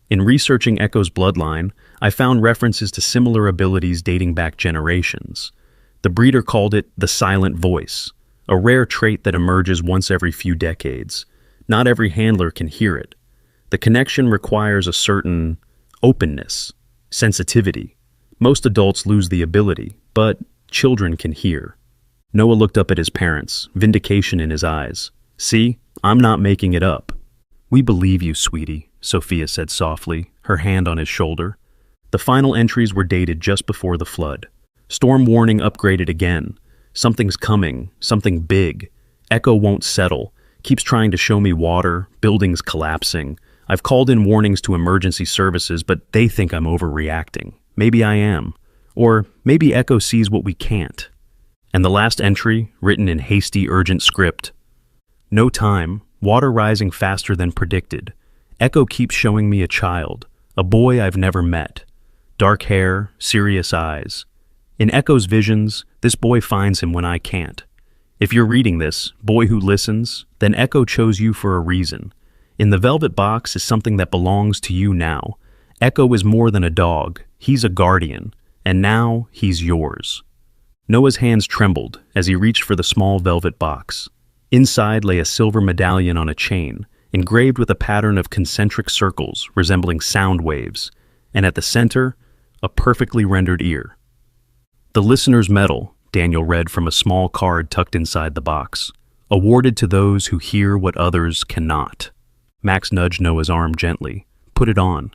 In researching Echo's bloodline, I found references to similar abilities dating back generations. The breeder called it the silent voice, a rare trait that emerges once every few decades. Not every handler can hear it. The connection requires a certain openness, sensitivity. Most adults lose the ability, but children can hear. Noah looked up at his parents, vindication in his eyes. See, I'm not making it up. We believe you, sweetie, Sophia said softly, her hand on his shoulder. The final entries were dated just before the flood. Storm warning upgraded again. Something's coming, something big. Echo won't settle, keeps trying to show me water, buildings collapsing. I've called in warnings to emergency services, but they think I'm overreacting. Maybe I am. Or maybe Echo sees what we can't. And the last entry, written in hasty, urgent script. No time, water rising faster than predicted. Echo keeps showing me a child, a boy I've never met. Dark hair, serious eyes. In Echo's visions, this boy finds him when I can't. If you're reading this, boy who listens, then Echo chose you for a reason. In the velvet box is something that belongs to you now. Echo is more than a dog, he's a guardian, and now he's yours. Noah's hands trembled as he reached for the small velvet box. Inside lay a silver medallion on a chain, engraved with a pattern of concentric circles resembling sound waves, and at the center, a perfectly rendered ear. The listener's medal, Daniel read from a small card tucked inside the box, awarded to those who hear what others cannot. Max nudged Noah's arm gently. Put it on.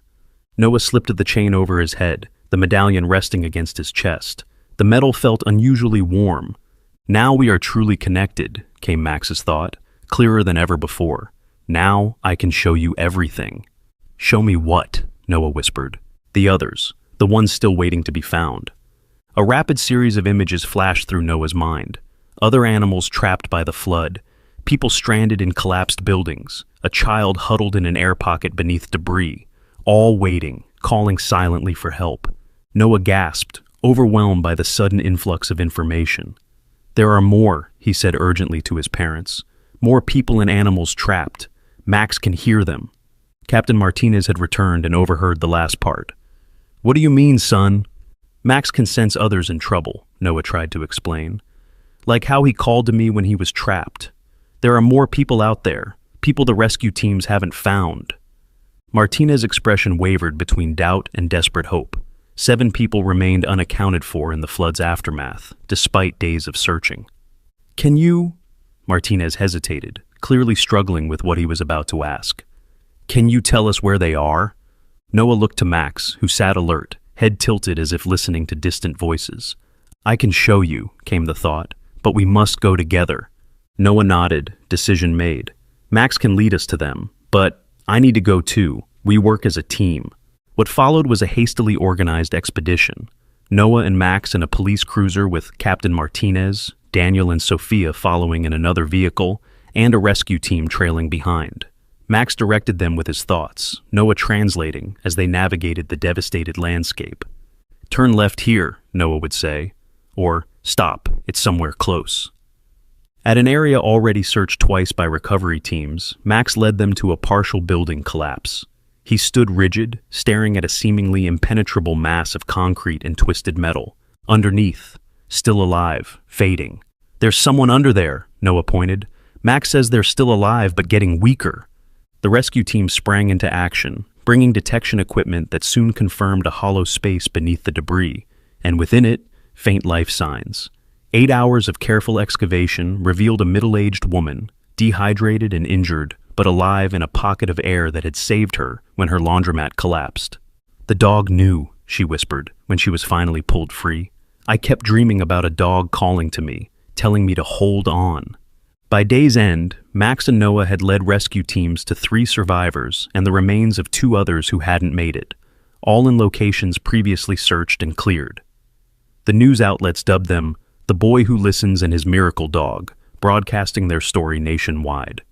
Noah slipped the chain over his head, the medallion resting against his chest. The metal felt unusually warm. Now we are truly connected, came Max's thought, clearer than ever before. Now I can show you everything. Show me what? Noah whispered. The others, the ones still waiting to be found. A rapid series of images flashed through Noah's mind. Other animals trapped by the flood, people stranded in collapsed buildings, a child huddled in an air pocket beneath debris, all waiting, calling silently for help. Noah gasped, overwhelmed by the sudden influx of information. There are more, he said urgently to his parents. More people and animals trapped. Max can hear them. Captain Martinez had returned and overheard the last part. What do you mean, son? Max can sense others in trouble, Noah tried to explain. Like how he called to me when he was trapped. There are more people out there, people the rescue teams haven't found. Martinez's expression wavered between doubt and desperate hope. 7 people remained unaccounted for in the flood's aftermath, despite days of searching. Can you? Martinez hesitated, clearly struggling with what he was about to ask. Can you tell us where they are? Noah looked to Max, who sat alert, head tilted as if listening to distant voices. I can show you, came the thought, but we must go together. Noah nodded, decision made. Max can lead us to them, but I need to go too. We work as a team. What followed was a hastily organized expedition. Noah and Max in a police cruiser with Captain Martinez, Daniel and Sophia following in another vehicle, and a rescue team trailing behind. Max directed them with his thoughts, Noah translating as they navigated the devastated landscape. Turn left here, Noah would say, or stop, it's somewhere close. At an area already searched twice by recovery teams, Max led them to a partial building collapse. He stood rigid, staring at a seemingly impenetrable mass of concrete and twisted metal. Underneath, still alive, fading. There's someone under there, Noah pointed. Max says they're still alive but getting weaker. The rescue team sprang into action, bringing detection equipment that soon confirmed a hollow space beneath the debris, and within it, faint life signs. 8 hours of careful excavation revealed a middle-aged woman, dehydrated and injured, but alive in a pocket of air that had saved her when her laundromat collapsed. The dog knew, she whispered, when she was finally pulled free. I kept dreaming about a dog calling to me, telling me to hold on. By day's end, Max and Noah had led rescue teams to 3 survivors and the remains of 2 others who hadn't made it, all in locations previously searched and cleared. The news outlets dubbed them The Boy Who Listens and His Miracle Dog, broadcasting their story nationwide.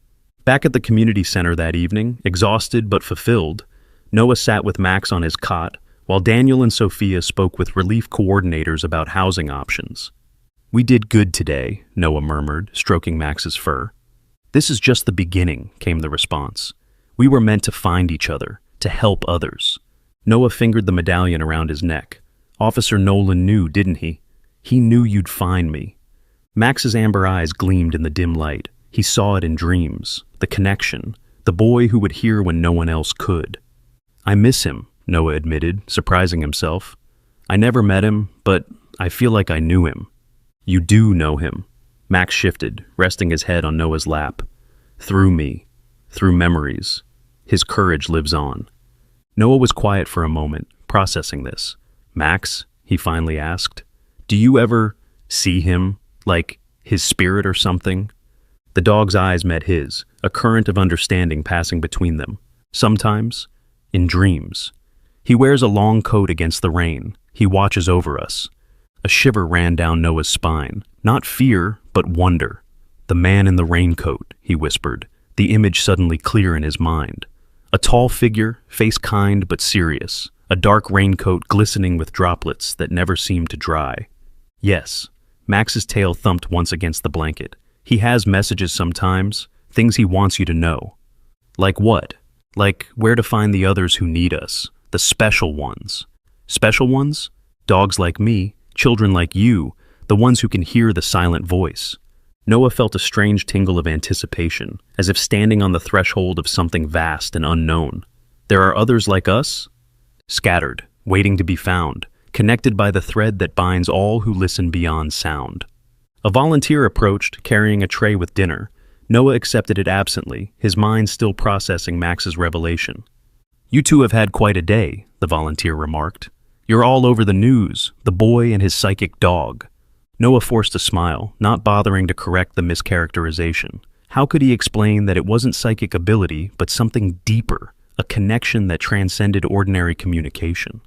Back at the community center that evening, exhausted but fulfilled, Noah sat with Max on his cot, while Daniel and Sophia spoke with relief coordinators about housing options. We did good today, Noah murmured, stroking Max's fur. This is just the beginning, came the response. We were meant to find each other, to help others. Noah fingered the medallion around his neck. Officer Nolan knew, didn't he? He knew you'd find me. Max's amber eyes gleamed in the dim light. He saw it in dreams, the connection, the boy who would hear when no one else could. I miss him, Noah admitted, surprising himself. I never met him, but I feel like I knew him. You do know him. Max shifted, resting his head on Noah's lap. Through me, through memories. His courage lives on. Noah was quiet for a moment, processing this. Max, he finally asked, do you ever see him, like his spirit or something? The dog's eyes met his, a current of understanding passing between them. Sometimes, in dreams. He wears a long coat against the rain. He watches over us. A shiver ran down Noah's spine. Not fear, but wonder. The man in the raincoat, he whispered, the image suddenly clear in his mind. A tall figure, face kind but serious. A dark raincoat glistening with droplets that never seemed to dry. Yes, Max's tail thumped once against the blanket. He has messages sometimes, things he wants you to know. Like what? Like where to find the others who need us, the special ones. Special ones? Dogs like me, children like you, the ones who can hear the silent voice. Noah felt a strange tingle of anticipation, as if standing on the threshold of something vast and unknown. There are others like us? Scattered, waiting to be found, connected by the thread that binds all who listen beyond sound. A volunteer approached, carrying a tray with dinner. Noah accepted it absently, his mind still processing Max's revelation. "You two have had quite a day," the volunteer remarked. "You're all over the news, the boy and his psychic dog." Noah forced a smile, not bothering to correct the mischaracterization. How could he explain that it wasn't psychic ability, but something deeper, a connection that transcended ordinary communication?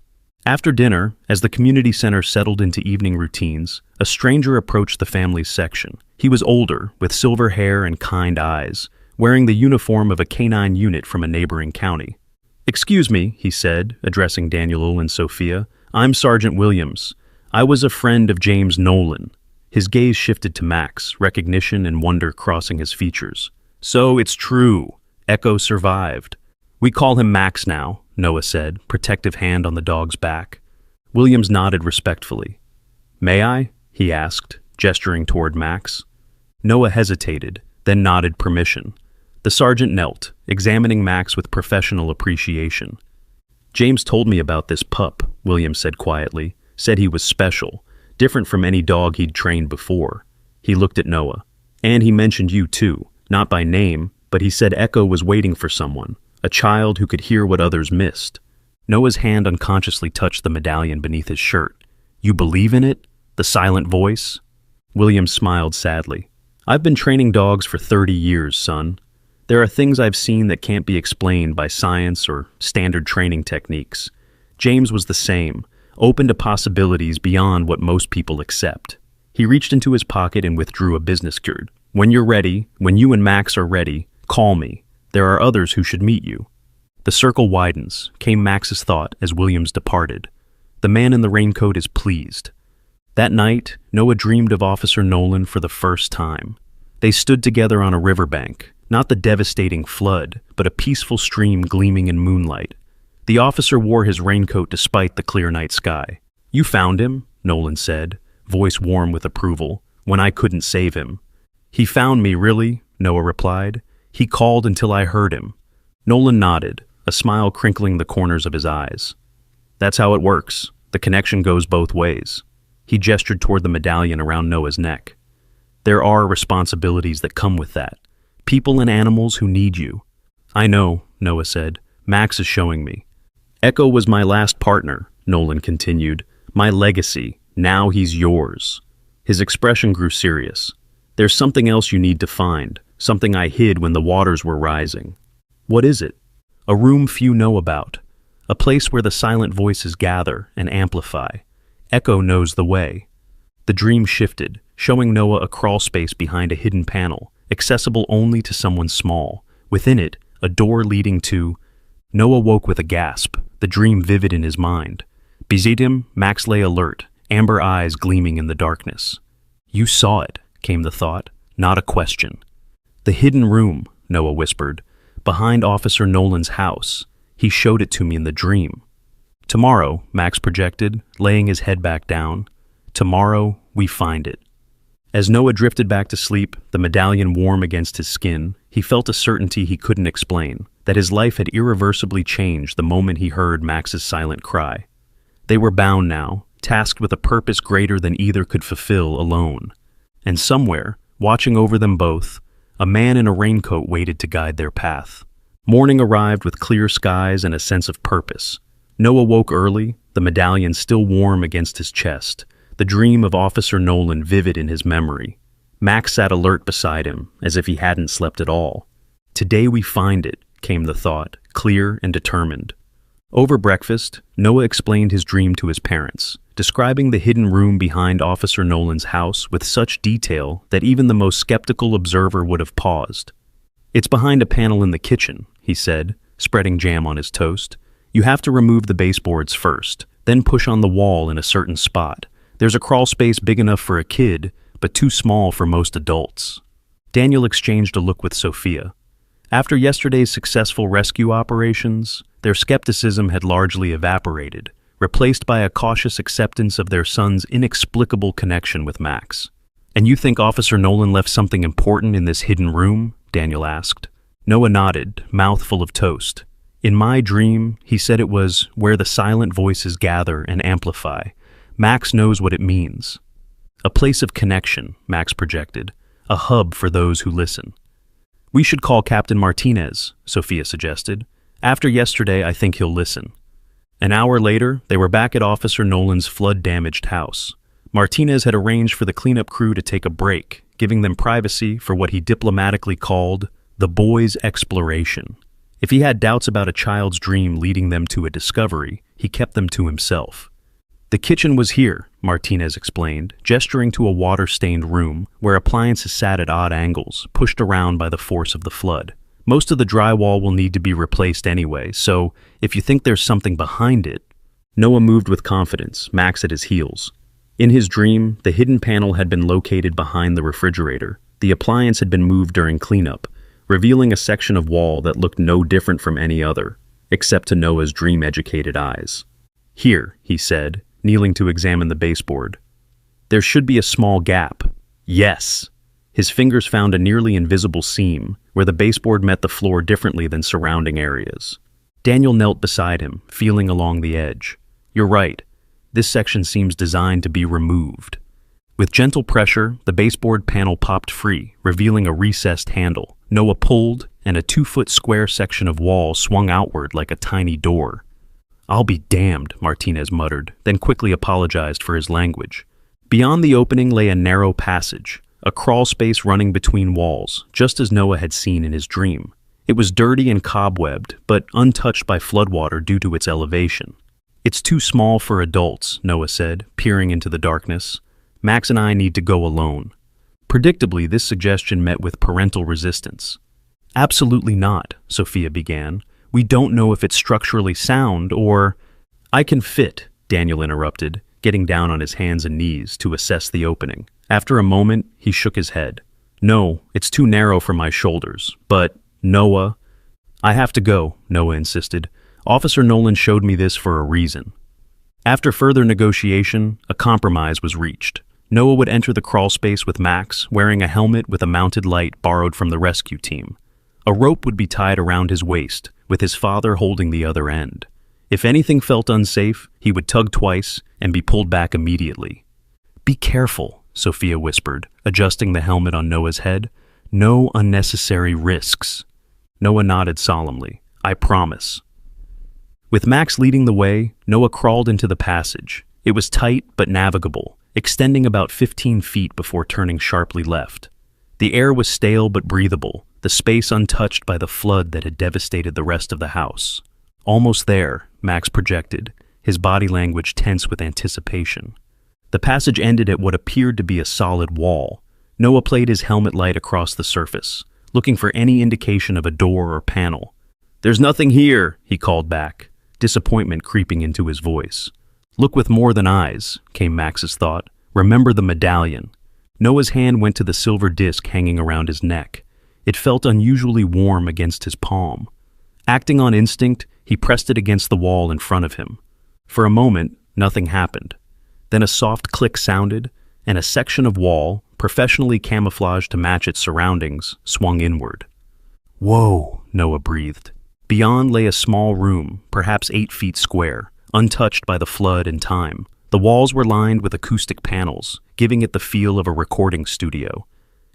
After dinner, as the community center settled into evening routines, a stranger approached the family's section. He was older, with silver hair and kind eyes, wearing the uniform of a canine unit from a neighboring county. "Excuse me," he said, addressing Daniel and Sophia. "I'm Sergeant Williams. I was a friend of James Nolan." His gaze shifted to Max, recognition and wonder crossing his features. "So it's true. Echo survived." "We call him Max now," Noah said, protective hand on the dog's back. Williams nodded respectfully. "May I?" he asked, gesturing toward Max. Noah hesitated, then nodded permission. The sergeant knelt, examining Max with professional appreciation. "James told me about this pup," Williams said quietly. "Said he was special, different from any dog he'd trained before." He looked at Noah. "And he mentioned you too, not by name, but he said Echo was waiting for someone, a child who could hear what others missed." Noah's hand unconsciously touched the medallion beneath his shirt. "You believe in it? The silent voice?" Williams smiled sadly. "I've been training dogs for 30 years, son. There are things I've seen that can't be explained by science or standard training techniques. James was the same, open to possibilities beyond what most people accept." He reached into his pocket and withdrew a business card. "When you're ready, when you and Max are ready, call me. There are others who should meet you." "The circle widens," came Max's thought as Williams departed. "The man in the raincoat is pleased." That night, Noah dreamed of Officer Nolan for the first time. They stood together on a riverbank, not the devastating flood, but a peaceful stream gleaming in moonlight. The officer wore his raincoat despite the clear night sky. "You found him," Nolan said, voice warm with approval, "when I couldn't save him." "He found me, really?" Noah replied. "He called until I heard him." Nolan nodded, a smile crinkling the corners of his eyes. "That's how it works. The connection goes both ways." He gestured toward the medallion around Noah's neck. "There are responsibilities that come with that. People and animals who need you." "I know," Noah said. "Max is showing me." "Echo was my last partner," Nolan continued. "My legacy. Now he's yours." His expression grew serious. "There's something else you need to find, something I hid when the waters were rising." "What is it?" "A room few know about. A place where the silent voices gather and amplify. Echo knows the way." The dream shifted, showing Noah a crawl space behind a hidden panel, accessible only to someone small. Within it, a door leading to... Noah woke with a gasp, the dream vivid in his mind. Beside him, Max lay alert, amber eyes gleaming in the darkness. "You saw it," came the thought, not a question. "The hidden room," Noah whispered, "behind Officer Nolan's house. He showed it to me in the dream." "Tomorrow," Max projected, laying his head back down. "Tomorrow, we find it." As Noah drifted back to sleep, the medallion warm against his skin, he felt a certainty he couldn't explain, that his life had irreversibly changed the moment he heard Max's silent cry. They were bound now, tasked with a purpose greater than either could fulfill alone. And somewhere, watching over them both, a man in a raincoat waited to guide their path. Morning arrived with clear skies and a sense of purpose. Noah woke early, the medallion still warm against his chest, the dream of Officer Nolan vivid in his memory. Max sat alert beside him, as if he hadn't slept at all. "Today we find it," came the thought, clear and determined. Over breakfast, Noah explained his dream to his parents, describing the hidden room behind Officer Nolan's house with such detail that even the most skeptical observer would have paused. "It's behind a panel in the kitchen," he said, spreading jam on his toast. "You have to remove the baseboards first, then push on the wall in a certain spot. There's a crawl space big enough for a kid, but too small for most adults." Daniel exchanged a look with Sophia. After yesterday's successful rescue operations, their skepticism had largely evaporated, replaced by a cautious acceptance of their son's inexplicable connection with Max. "And you think Officer Nolan left something important in this hidden room?" Daniel asked. Noah nodded, mouth full of toast. "In my dream, he said it was where the silent voices gather and amplify. Max knows what it means." "A place of connection," Max projected. "A hub for those who listen." We should call Captain Martinez, Sophia suggested. After yesterday, I think he'll listen. An hour later, they were back at Officer Nolan's flood-damaged house. Martinez had arranged for the cleanup crew to take a break, giving them privacy for what he diplomatically called the boys' exploration. If he had doubts about a child's dream leading them to a discovery, he kept them to himself. The kitchen was here, Martinez explained, gesturing to a water-stained room where appliances sat at odd angles, pushed around by the force of the flood. Most of the drywall will need to be replaced anyway, so if you think there's something behind it... Noah moved with confidence, Max at his heels. In his dream, the hidden panel had been located behind the refrigerator. The appliance had been moved during cleanup, revealing a section of wall that looked no different from any other, except to Noah's dream-educated eyes. Here, he said, kneeling to examine the baseboard. There should be a small gap. Yes! His fingers found a nearly invisible seam, where the baseboard met the floor differently than surrounding areas. Daniel knelt beside him, feeling along the edge. You're right. This section seems designed to be removed. With gentle pressure, the baseboard panel popped free, revealing a recessed handle. Noah pulled, and a 2-foot square section of wall swung outward like a tiny door. I'll be damned, Martinez muttered, then quickly apologized for his language. Beyond the opening lay a narrow passage, a crawl space running between walls, just as Noah had seen in his dream. It was dirty and cobwebbed, but untouched by floodwater due to its elevation. It's too small for adults, Noah said, peering into the darkness. Max and I need to go alone. Predictably, this suggestion met with parental resistance. Absolutely not, Sophia began. We don't know if it's structurally sound or... I can fit, Daniel interrupted, getting down on his hands and knees to assess the opening. After a moment, he shook his head. No, it's too narrow for my shoulders, but, Noah... I have to go, Noah insisted. Officer Nolan showed me this for a reason. After further negotiation, a compromise was reached. Noah would enter the crawl space with Max, wearing a helmet with a mounted light borrowed from the rescue team. A rope would be tied around his waist, with his father holding the other end. If anything felt unsafe, he would tug twice and be pulled back immediately. Be careful, Sophia whispered, adjusting the helmet on Noah's head. No unnecessary risks. Noah nodded solemnly. I promise. With Max leading the way, Noah crawled into the passage. It was tight but navigable, extending about 15 feet before turning sharply left. The air was stale but breathable, the space untouched by the flood that had devastated the rest of the house. Almost there, Max projected, his body language tense with anticipation. The passage ended at what appeared to be a solid wall. Noah played his helmet light across the surface, looking for any indication of a door or panel. There's nothing here, he called back, disappointment creeping into his voice. Look with more than eyes, came Max's thought. Remember the medallion. Noah's hand went to the silver disc hanging around his neck. It felt unusually warm against his palm. Acting on instinct, he pressed it against the wall in front of him. For a moment, nothing happened. Then a soft click sounded, and a section of wall, professionally camouflaged to match its surroundings, swung inward. Whoa, Noah breathed. Beyond lay a small room, perhaps 8 feet square, untouched by the flood and time. The walls were lined with acoustic panels, giving it the feel of a recording studio.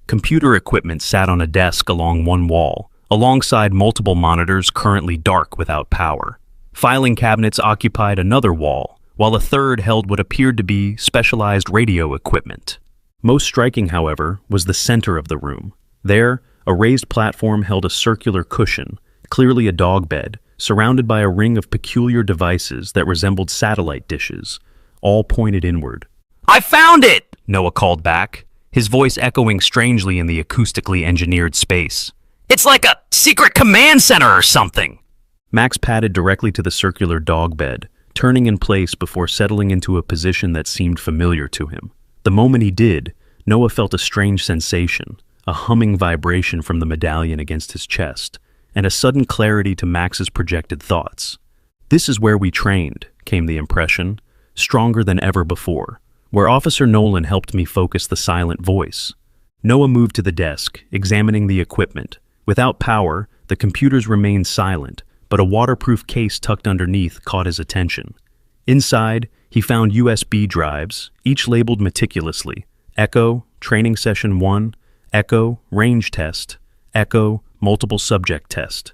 Computer equipment sat on a desk along one wall, alongside multiple monitors currently dark without power. Filing cabinets occupied another wall, while a third held what appeared to be specialized radio equipment. Most striking, however, was the center of the room. There, a raised platform held a circular cushion, clearly a dog bed, surrounded by a ring of peculiar devices that resembled satellite dishes, all pointed inward. I found it! Noah called back, his voice echoing strangely in the acoustically engineered space. It's like a secret command center or something! Max padded directly to the circular dog bed, turning in place before settling into a position that seemed familiar to him. The moment he did, Noah felt a strange sensation, a humming vibration from the medallion against his chest, and a sudden clarity to Max's projected thoughts. This is where we trained, came the impression, stronger than ever before, where Officer Nolan helped me focus the silent voice. Noah moved to the desk, examining the equipment. Without power, the computers remained silent, but a waterproof case tucked underneath caught his attention. Inside, he found USB drives, each labeled meticulously. Echo, Training Session 1, Echo, Range Test, Echo, multiple subject test.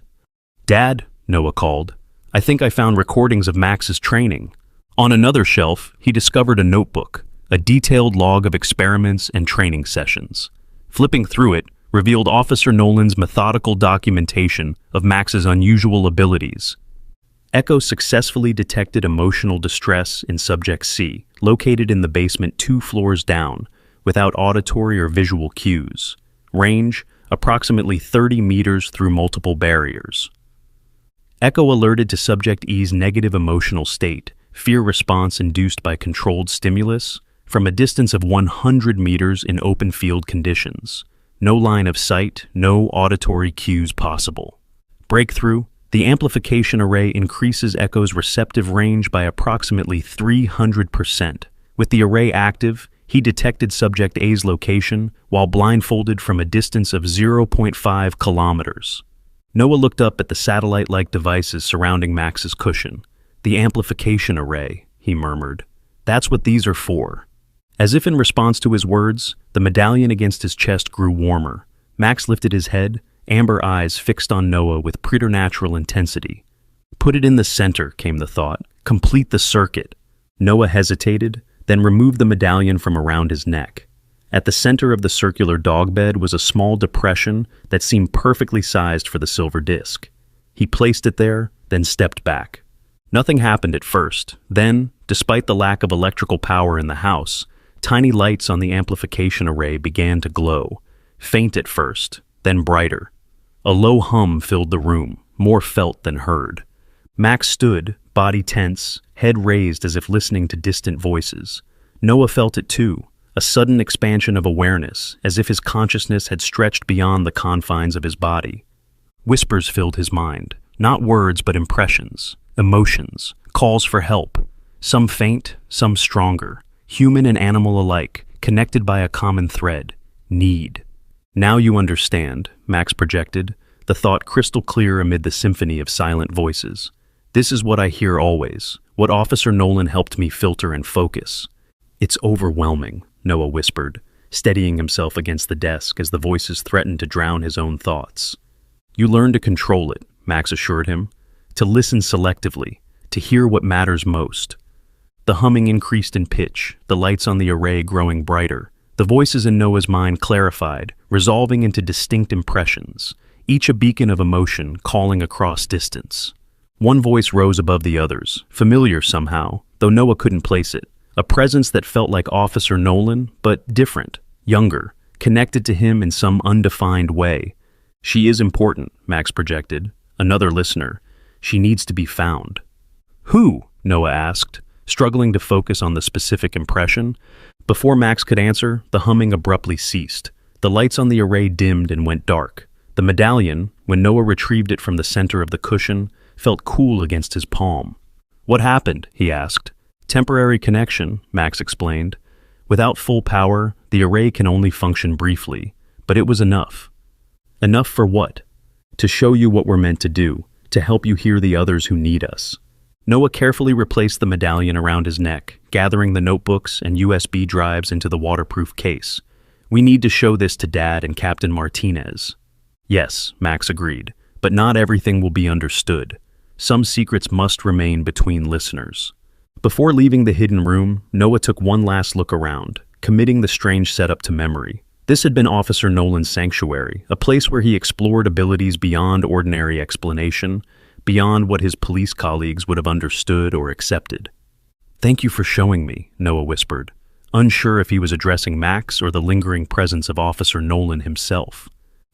"Dad," Noah called. "I think I found recordings of Max's training." On another shelf, he discovered a notebook, a detailed log of experiments and training sessions. Flipping through it revealed Officer Nolan's methodical documentation of Max's unusual abilities. Echo successfully detected emotional distress in Subject C, located in the basement 2 floors down, without auditory or visual cues. Range, approximately 30 meters through multiple barriers. Echo alerted to Subject E's negative emotional state, fear response induced by controlled stimulus, from a distance of 100 meters in open field conditions. No line of sight, no auditory cues possible. Breakthrough: the amplification array increases Echo's receptive range by approximately 300%. With the array active, he detected Subject A's location while blindfolded from a distance of 0.5 kilometers. Noah looked up at the satellite-like devices surrounding Max's cushion. "The amplification array," he murmured. "That's what these are for." As if in response to his words, the medallion against his chest grew warmer. Max lifted his head, amber eyes fixed on Noah with preternatural intensity. "Put it in the center," came the thought. "Complete the circuit." Noah hesitated, then removed the medallion from around his neck. At the center of the circular dog bed was a small depression that seemed perfectly sized for the silver disc. He placed it there, then stepped back. Nothing happened at first. Then, despite the lack of electrical power in the house, tiny lights on the amplification array began to glow, faint at first, then brighter. A low hum filled the room, more felt than heard. Max stood, body tense, head raised as if listening to distant voices. Noah felt it too, a sudden expansion of awareness, as if his consciousness had stretched beyond the confines of his body. Whispers filled his mind, not words but impressions, emotions, calls for help, some faint, some stronger, human and animal alike, connected by a common thread: need. "Now you understand," Max projected, the thought crystal clear amid the symphony of silent voices. "This is what I hear always, what Officer Nolan helped me filter and focus." "It's overwhelming," Noah whispered, steadying himself against the desk as the voices threatened to drown his own thoughts. "You learn to control it," Max assured him, "to listen selectively, to hear what matters most." The humming increased in pitch, the lights on the array growing brighter. The voices in Noah's mind clarified, resolving into distinct impressions, each a beacon of emotion calling across distance. One voice rose above the others, familiar somehow, though Noah couldn't place it. A presence that felt like Officer Nolan, but different, younger, connected to him in some undefined way. "She is important," Max projected. Another listener. "She needs to be found." "Who?" Noah asked, struggling to focus on the specific impression. Before Max could answer, the humming abruptly ceased. The lights on the array dimmed and went dark. The medallion, when Noah retrieved it from the center of the cushion, felt cool against his palm. "What happened?" he asked. "Temporary connection," Max explained. "Without full power, the array can only function briefly, but it was enough." "Enough for what?" "To show you what we're meant to do, to help you hear the others who need us." Noah carefully replaced the medallion around his neck, gathering the notebooks and USB drives into the waterproof case. "We need to show this to Dad and Captain Martinez." "Yes," Max agreed, "but not everything will be understood. Some secrets must remain between listeners." Before leaving the hidden room, Noah took one last look around, committing the strange setup to memory. This had been Officer Nolan's sanctuary, a place where he explored abilities beyond ordinary explanation, beyond what his police colleagues would have understood or accepted. "Thank you for showing me," Noah whispered, unsure if he was addressing Max or the lingering presence of Officer Nolan himself.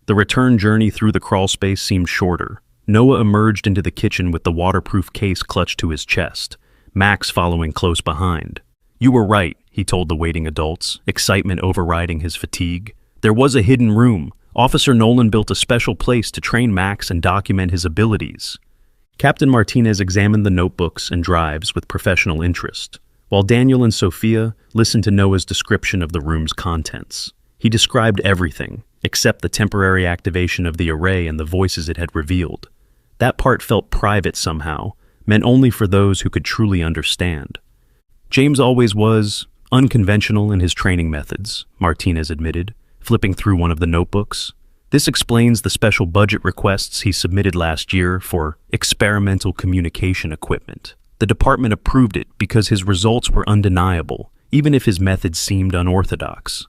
The return journey through the crawlspace seemed shorter. Noah emerged into the kitchen with the waterproof case clutched to his chest, Max following close behind. "You were right," he told the waiting adults, excitement overriding his fatigue. "There was a hidden room. Officer Nolan built a special place to train Max and document his abilities." Captain Martinez examined the notebooks and drives with professional interest, while Daniel and Sophia listened to Noah's description of the room's contents. He described everything, except the temporary activation of the array and the voices it had revealed. That part felt private somehow, meant only for those who could truly understand. "James always was unconventional in his training methods," Martinez admitted, flipping through one of the notebooks. This explains the special budget requests he submitted last year for experimental communication equipment. The department approved it because his results were undeniable, even if his methods seemed unorthodox.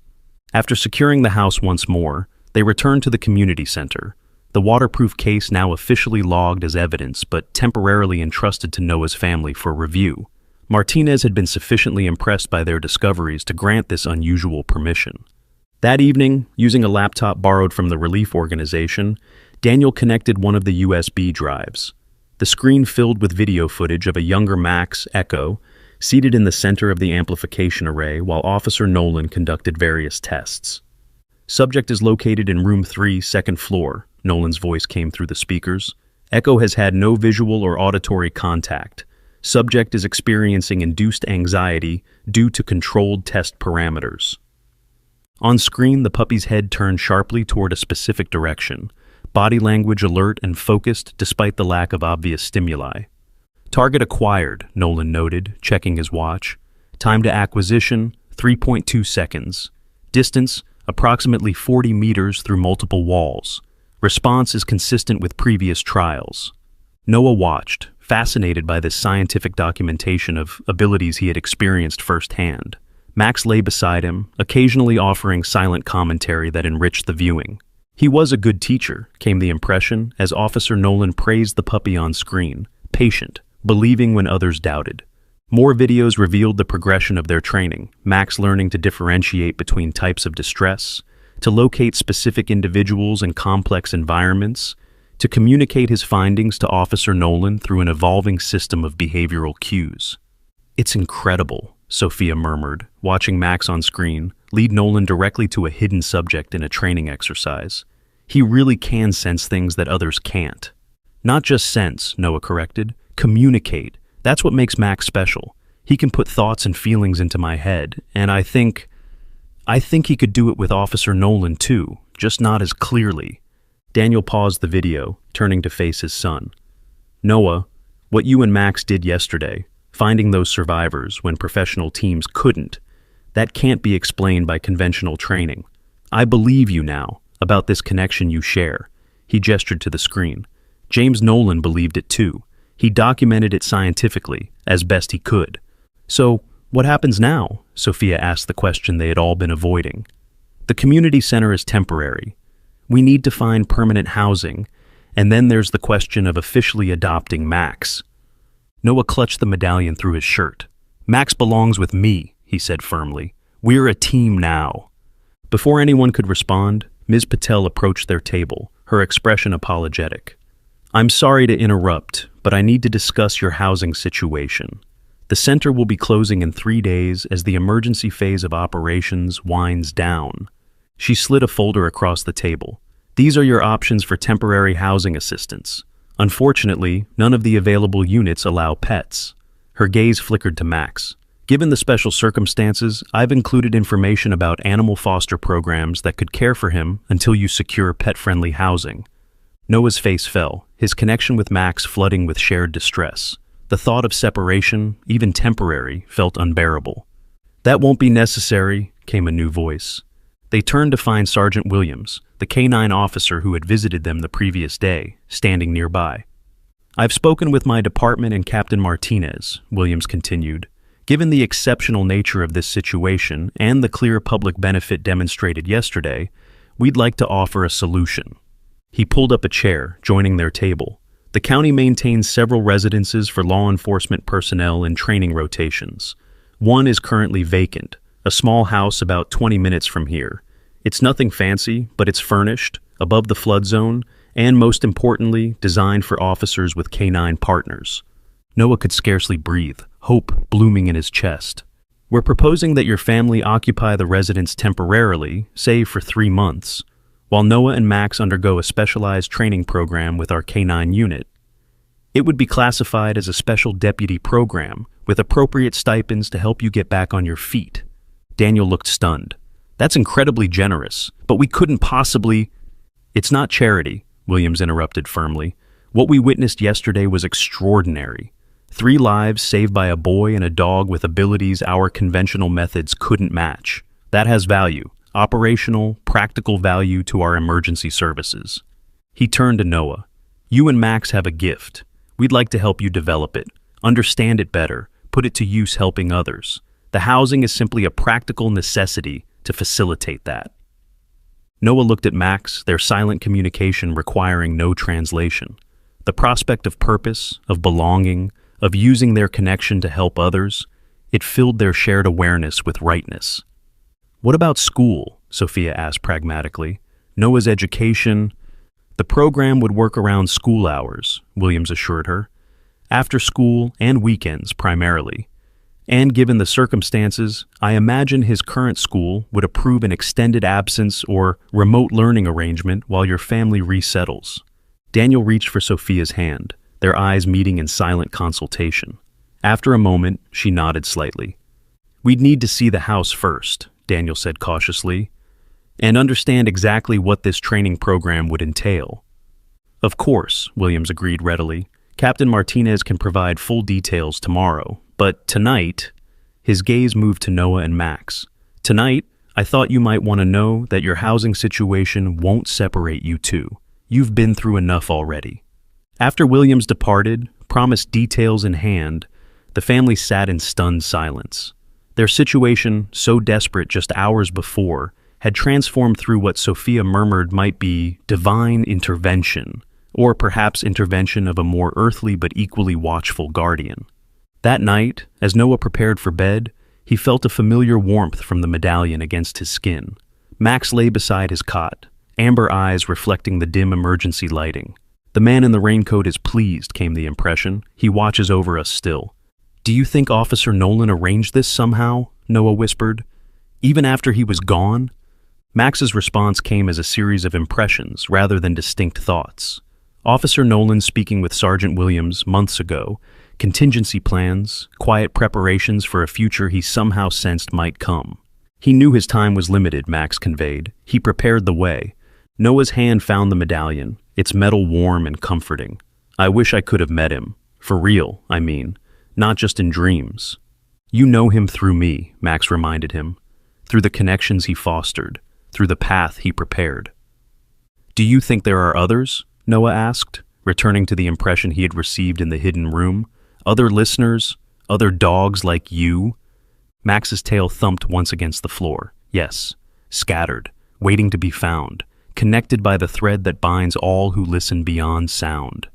After securing the house once more, they returned to the community center, the waterproof case now officially logged as evidence but temporarily entrusted to Noah's family for review. Martinez had been sufficiently impressed by their discoveries to grant this unusual permission. That evening, using a laptop borrowed from the relief organization, Daniel connected one of the USB drives. The screen filled with video footage of a younger Max, Echo, seated in the center of the amplification array while Officer Nolan conducted various tests. Subject is located in room 3, second floor, Nolan's voice came through the speakers. Echo has had no visual or auditory contact. Subject is experiencing induced anxiety due to controlled test parameters. On screen, the puppy's head turned sharply toward a specific direction, body language alert and focused despite the lack of obvious stimuli. Target acquired, Nolan noted, checking his watch. Time to acquisition, 3.2 seconds. Distance, approximately 40 meters through multiple walls. Response is consistent with previous trials. Noah watched, fascinated by this scientific documentation of abilities he had experienced firsthand. Max lay beside him, occasionally offering silent commentary that enriched the viewing. He was a good teacher, came the impression, as Officer Nolan praised the puppy on screen, patient, believing when others doubted. More videos revealed the progression of their training, Max learning to differentiate between types of distress, to locate specific individuals in complex environments, to communicate his findings to Officer Nolan through an evolving system of behavioral cues. "It's incredible," Sophia murmured, watching Max on screen lead Nolan directly to a hidden subject in a training exercise. "He really can sense things that others can't." "Not just sense," Noah corrected. "Communicate. That's what makes Max special. He can put thoughts and feelings into my head, and I think he could do it with Officer Nolan too, just not as clearly." Daniel paused the video, turning to face his son. "Noah, what you and Max did yesterday, finding those survivors when professional teams couldn't, that can't be explained by conventional training. I believe you now about this connection you share." He gestured to the screen. James Nolan believed it too. He documented it scientifically, as best he could. "So, what happens now?" Sophia asked the question they had all been avoiding. "The community center is temporary. We need to find permanent housing, and then there's the question of officially adopting Max." Noah clutched the medallion through his shirt. "Max belongs with me," he said firmly. "We're a team now." Before anyone could respond, Ms. Patel approached their table, her expression apologetic. "I'm sorry to interrupt, but I need to discuss your housing situation. The center will be closing in 3 days as the emergency phase of operations winds down." She slid a folder across the table. "These are your options for temporary housing assistance. Unfortunately, none of the available units allow pets." Her gaze flickered to Max. "Given the special circumstances, I've included information about animal foster programs that could care for him until you secure pet-friendly housing." Noah's face fell, his connection with Max flooding with shared distress. The thought of separation, even temporary, felt unbearable. "That won't be necessary," came a new voice. They turned to find Sergeant Williams, the K-9 officer who had visited them the previous day, standing nearby. "I've spoken with my department and Captain Martinez," Williams continued. "Given the exceptional nature of this situation and the clear public benefit demonstrated yesterday, we'd like to offer a solution." He pulled up a chair, joining their table. "The county maintains several residences for law enforcement personnel in training rotations. One is currently vacant, a small house about 20 minutes from here. It's nothing fancy, but it's furnished, above the flood zone, and most importantly, designed for officers with K-9 partners." Noah could scarcely breathe, hope blooming in his chest. "We're proposing that your family occupy the residence temporarily, say for 3 months, while Noah and Max undergo a specialized training program with our K-9 unit. It would be classified as a special deputy program, with appropriate stipends to help you get back on your feet." Daniel looked stunned. "That's incredibly generous, but we couldn't possibly—" "It's not charity," Williams interrupted firmly. "What we witnessed yesterday was extraordinary. 3 lives saved by a boy and a dog with abilities our conventional methods couldn't match. That has value. operational, practical value to our emergency services. He turned to Noah. You and Max have a gift. We'd like to help you develop it, understand it better, put it to use helping others. The housing is simply a practical necessity to facilitate that. Noah looked at Max, their silent communication requiring no translation. The prospect of purpose, of belonging, of using their connection to help others, it filled their shared awareness with rightness. What about school? Sophia asked pragmatically. Noah's education. The program would work around school hours, Williams assured her. After school and weekends primarily. And given the circumstances, I imagine his current school would approve an extended absence or remote learning arrangement while your family resettles. Daniel reached for Sophia's hand, their eyes meeting in silent consultation. After a moment, she nodded slightly. We'd need to see the house first, Daniel said cautiously, and understand exactly what this training program would entail. Of course, Williams agreed readily. Captain Martinez can provide full details tomorrow, but tonight, his gaze moved to Noah and Max. Tonight, I thought you might want to know that your housing situation won't separate you two. You've been through enough already. After Williams departed, promised details in hand, the family sat in stunned silence. Their situation, so desperate just hours before, had transformed through what Sophia murmured might be divine intervention, or perhaps intervention of a more earthly but equally watchful guardian. That night, as Noah prepared for bed, he felt a familiar warmth from the medallion against his skin. Max lay beside his cot, amber eyes reflecting the dim emergency lighting. The man in the raincoat is pleased, came the impression. He watches over us still. Do you think Officer Nolan arranged this somehow? Noah whispered. Even after he was gone? Max's response came as a series of impressions rather than distinct thoughts. Officer Nolan speaking with Sergeant Williams months ago, contingency plans, quiet preparations for a future he somehow sensed might come. He knew his time was limited, Max conveyed. He prepared the way. Noah's hand found the medallion, its metal warm and comforting. I wish I could have met him. For real, I mean. Not just in dreams. You know him through me, Max reminded him. Through the connections he fostered. Through the path he prepared. Do you think there are others? Noah asked, returning to the impression he had received in the hidden room. Other listeners? Other dogs like you? Max's tail thumped once against the floor. Yes. Scattered. Waiting to be found. Connected by the thread that binds all who listen beyond sound.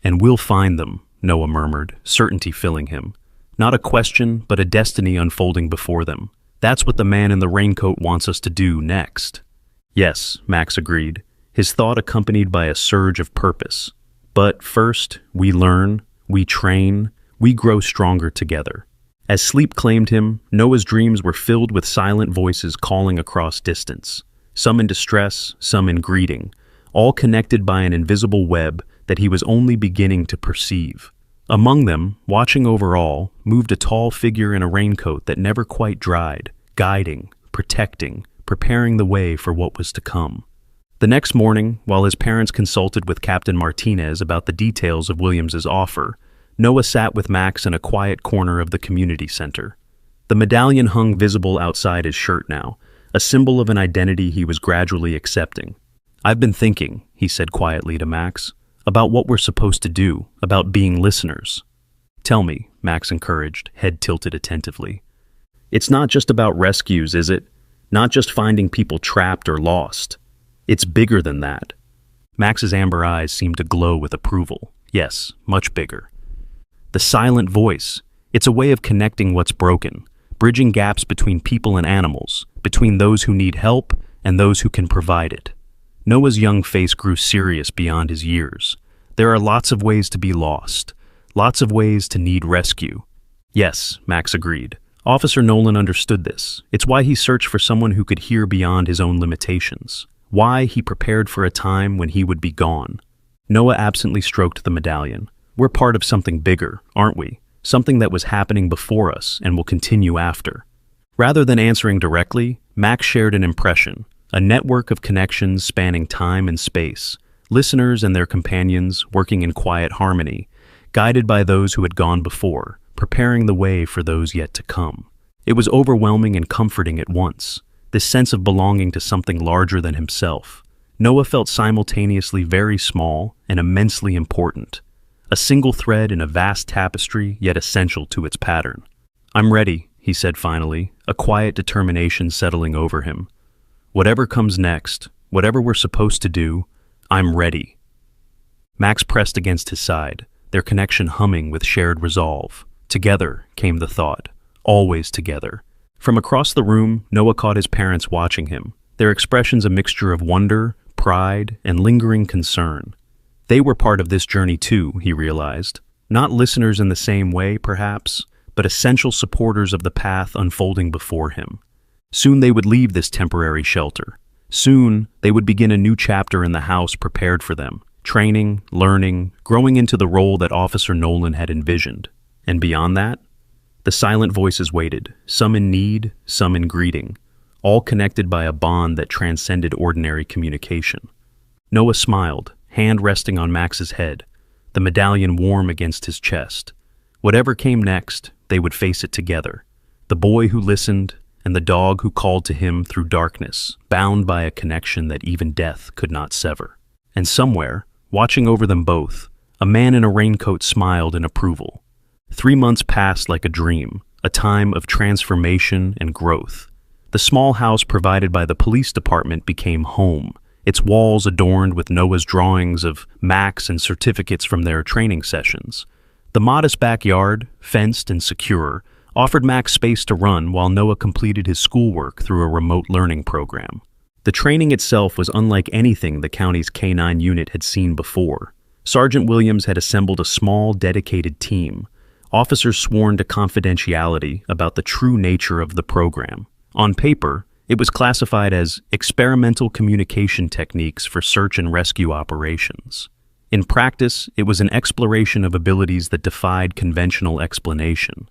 And we'll find them, Noah murmured, certainty filling him. Not a question, but a destiny unfolding before them. That's what the man in the raincoat wants us to do next. Yes, Max agreed, his thought accompanied by a surge of purpose. But first, we learn, we train, we grow stronger together. As sleep claimed him, Noah's dreams were filled with silent voices calling across distance. Some in distress, some in greeting, all connected by an invisible web that he was only beginning to perceive. Among them, watching over all, moved a tall figure in a raincoat that never quite dried, guiding, protecting, preparing the way for what was to come. The next morning, while his parents consulted with Captain Martinez about the details of Williams's offer, Noah sat with Max in a quiet corner of the community center. The medallion hung visible outside his shirt now, a symbol of an identity he was gradually accepting. I've been thinking, he said quietly to Max, about what we're supposed to do, about being listeners. Tell me, Max encouraged, head tilted attentively. It's not just about rescues, is it? Not just finding people trapped or lost. It's bigger than that. Max's amber eyes seemed to glow with approval. Yes, much bigger. The silent voice. It's a way of connecting what's broken, bridging gaps between people and animals, between those who need help and those who can provide it. Noah's young face grew serious beyond his years. There are lots of ways to be lost, lots of ways to need rescue. Yes, Max agreed. Officer Nolan understood this. It's why he searched for someone who could hear beyond his own limitations. Why he prepared for a time when he would be gone. Noah absently stroked the medallion. We're part of something bigger, aren't we? Something that was happening before us and will continue after. Rather than answering directly, Max shared an impression, a network of connections spanning time and space, listeners and their companions working in quiet harmony, guided by those who had gone before, preparing the way for those yet to come. It was overwhelming and comforting at once. this sense of belonging to something larger than himself. Noah felt simultaneously very small and immensely important, a single thread in a vast tapestry, yet essential to its pattern. "I'm ready," he said finally, a quiet determination settling over him. "Whatever comes next, whatever we're supposed to do, I'm ready." Max pressed against his side, their connection humming with shared resolve. Together, came the thought. Always together. From across the room, Noah caught his parents watching him, their expressions a mixture of wonder, pride, and lingering concern. They were part of this journey too, he realized. Not listeners in the same way, perhaps, but essential supporters of the path unfolding before him. Soon they would leave this temporary shelter. Soon they would begin a new chapter in the house prepared for them, training, learning, growing into the role that Officer Nolan had envisioned. And beyond that, the silent voices waited, some in need, some in greeting, all connected by a bond that transcended ordinary communication. Noah smiled, hand resting on Max's head, the medallion warm against his chest. Whatever came next, they would face it together. The boy who listened, and the dog who called to him through darkness, bound by a connection that even death could not sever. And somewhere, watching over them both, a man in a raincoat smiled in approval. 3 months passed like a dream, a time of transformation and growth. The small house provided by the police department became home, its walls adorned with Noah's drawings of Max and certificates from their training sessions. The modest backyard, fenced and secure, offered Max space to run while Noah completed his schoolwork through a remote learning program. The training itself was unlike anything the county's K-9 unit had seen before. Sergeant Williams had assembled a small, dedicated team, officers sworn to confidentiality about the true nature of the program. On paper, it was classified as experimental communication techniques for search and rescue operations. In practice, it was an exploration of abilities that defied conventional explanation.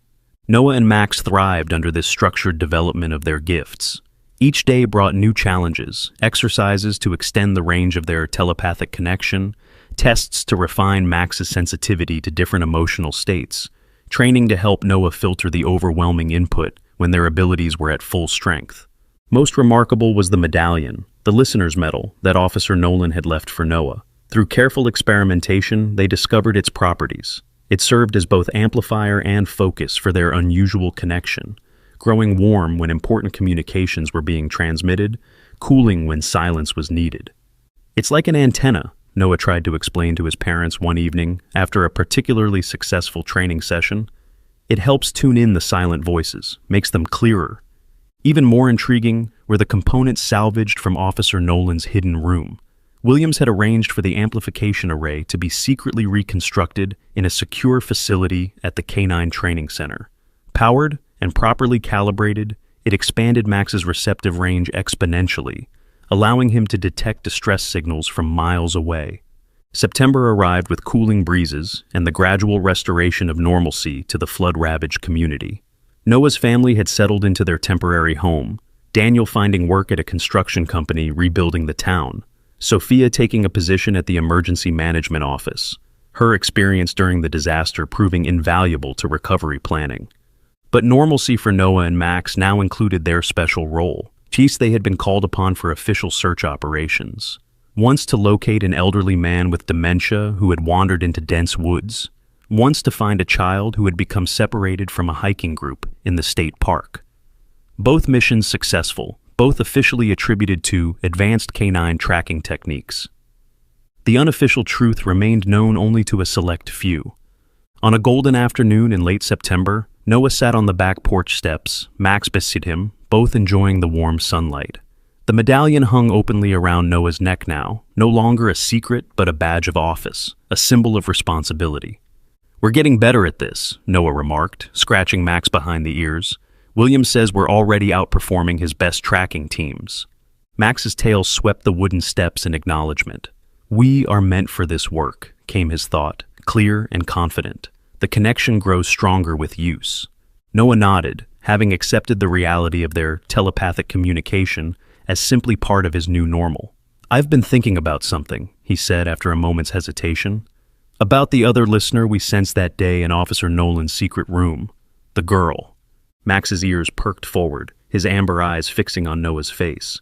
Noah and Max thrived under this structured development of their gifts. Each day brought new challenges, exercises to extend the range of their telepathic connection, tests to refine Max's sensitivity to different emotional states, training to help Noah filter the overwhelming input when their abilities were at full strength. Most remarkable was the medallion, the listener's medal that Officer Nolan had left for Noah. Through careful experimentation, they discovered its properties. It served as both amplifier and focus for their unusual connection, growing warm when important communications were being transmitted, cooling when silence was needed. "It's like an antenna," Noah tried to explain to his parents one evening after a particularly successful training session. "It helps tune in the silent voices, makes them clearer." Even more intriguing were the components salvaged from Officer Nolan's hidden room. Williams had arranged for the amplification array to be secretly reconstructed in a secure facility at the K-9 Training Center. Powered and properly calibrated, it expanded Max's receptive range exponentially, allowing him to detect distress signals from miles away. September arrived with cooling breezes and the gradual restoration of normalcy to the flood-ravaged community. Noah's family had settled into their temporary home, Daniel finding work at a construction company rebuilding the town, Sophia taking a position at the emergency management office, her experience during the disaster proving invaluable to recovery planning. But normalcy for Noah and Max now included their special role. Chiefs they had been called upon for official search operations. Once to locate an elderly man with dementia who had wandered into dense woods. Once to find a child who had become separated from a hiking group in the state park. Both missions successful, both officially attributed to advanced K-9 tracking techniques. The unofficial truth remained known only to a select few. On a golden afternoon in late September, Noah sat on the back porch steps, Max beside him, both enjoying the warm sunlight. The medallion hung openly around Noah's neck now, no longer a secret but a badge of office, a symbol of responsibility. "We're getting better at this," Noah remarked, scratching Max behind the ears. "Williams says we're already outperforming his best tracking teams." Max's tail swept the wooden steps in acknowledgement. "We are meant for this work," came his thought, clear and confident. "The connection grows stronger with use." Noah nodded, having accepted the reality of their telepathic communication as simply part of his new normal. "I've been thinking about something," he said after a moment's hesitation. "About the other listener we sensed that day in Officer Nolan's secret room. The girl." Max's ears perked forward, his amber eyes fixing on Noah's face.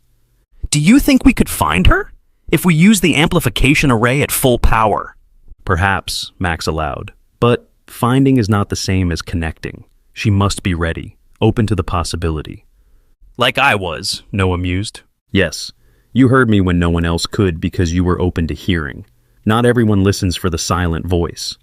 Do you think we could find her? If we use the amplification array at full power? Perhaps, Max allowed. But finding is not the same as connecting. She must be ready, open to the possibility. Like I was, Noah mused. Yes, you heard me when no one else could because you were open to hearing. Not everyone listens for the silent voice.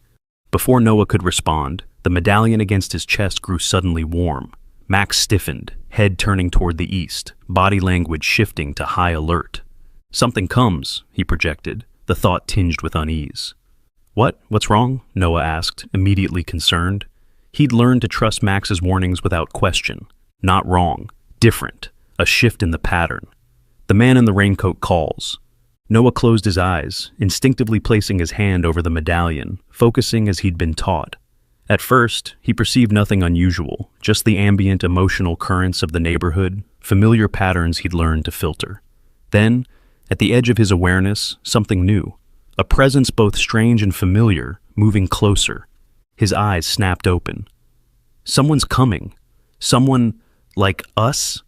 Before Noah could respond, the medallion against his chest grew suddenly warm. Max stiffened, head turning toward the east, body language shifting to high alert. Something comes, he projected, the thought tinged with unease. What's wrong? Noah asked, immediately concerned. He'd learned to trust Max's warnings without question. Not wrong, different, a shift in the pattern. The man in the raincoat calls. Noah closed his eyes, instinctively placing his hand over the medallion, focusing as he'd been taught. At first, he perceived nothing unusual, just the ambient emotional currents of the neighborhood, familiar patterns he'd learned to filter. Then, at the edge of his awareness, something new. A presence both strange and familiar, moving closer. His eyes snapped open. Someone's coming. Someone like us?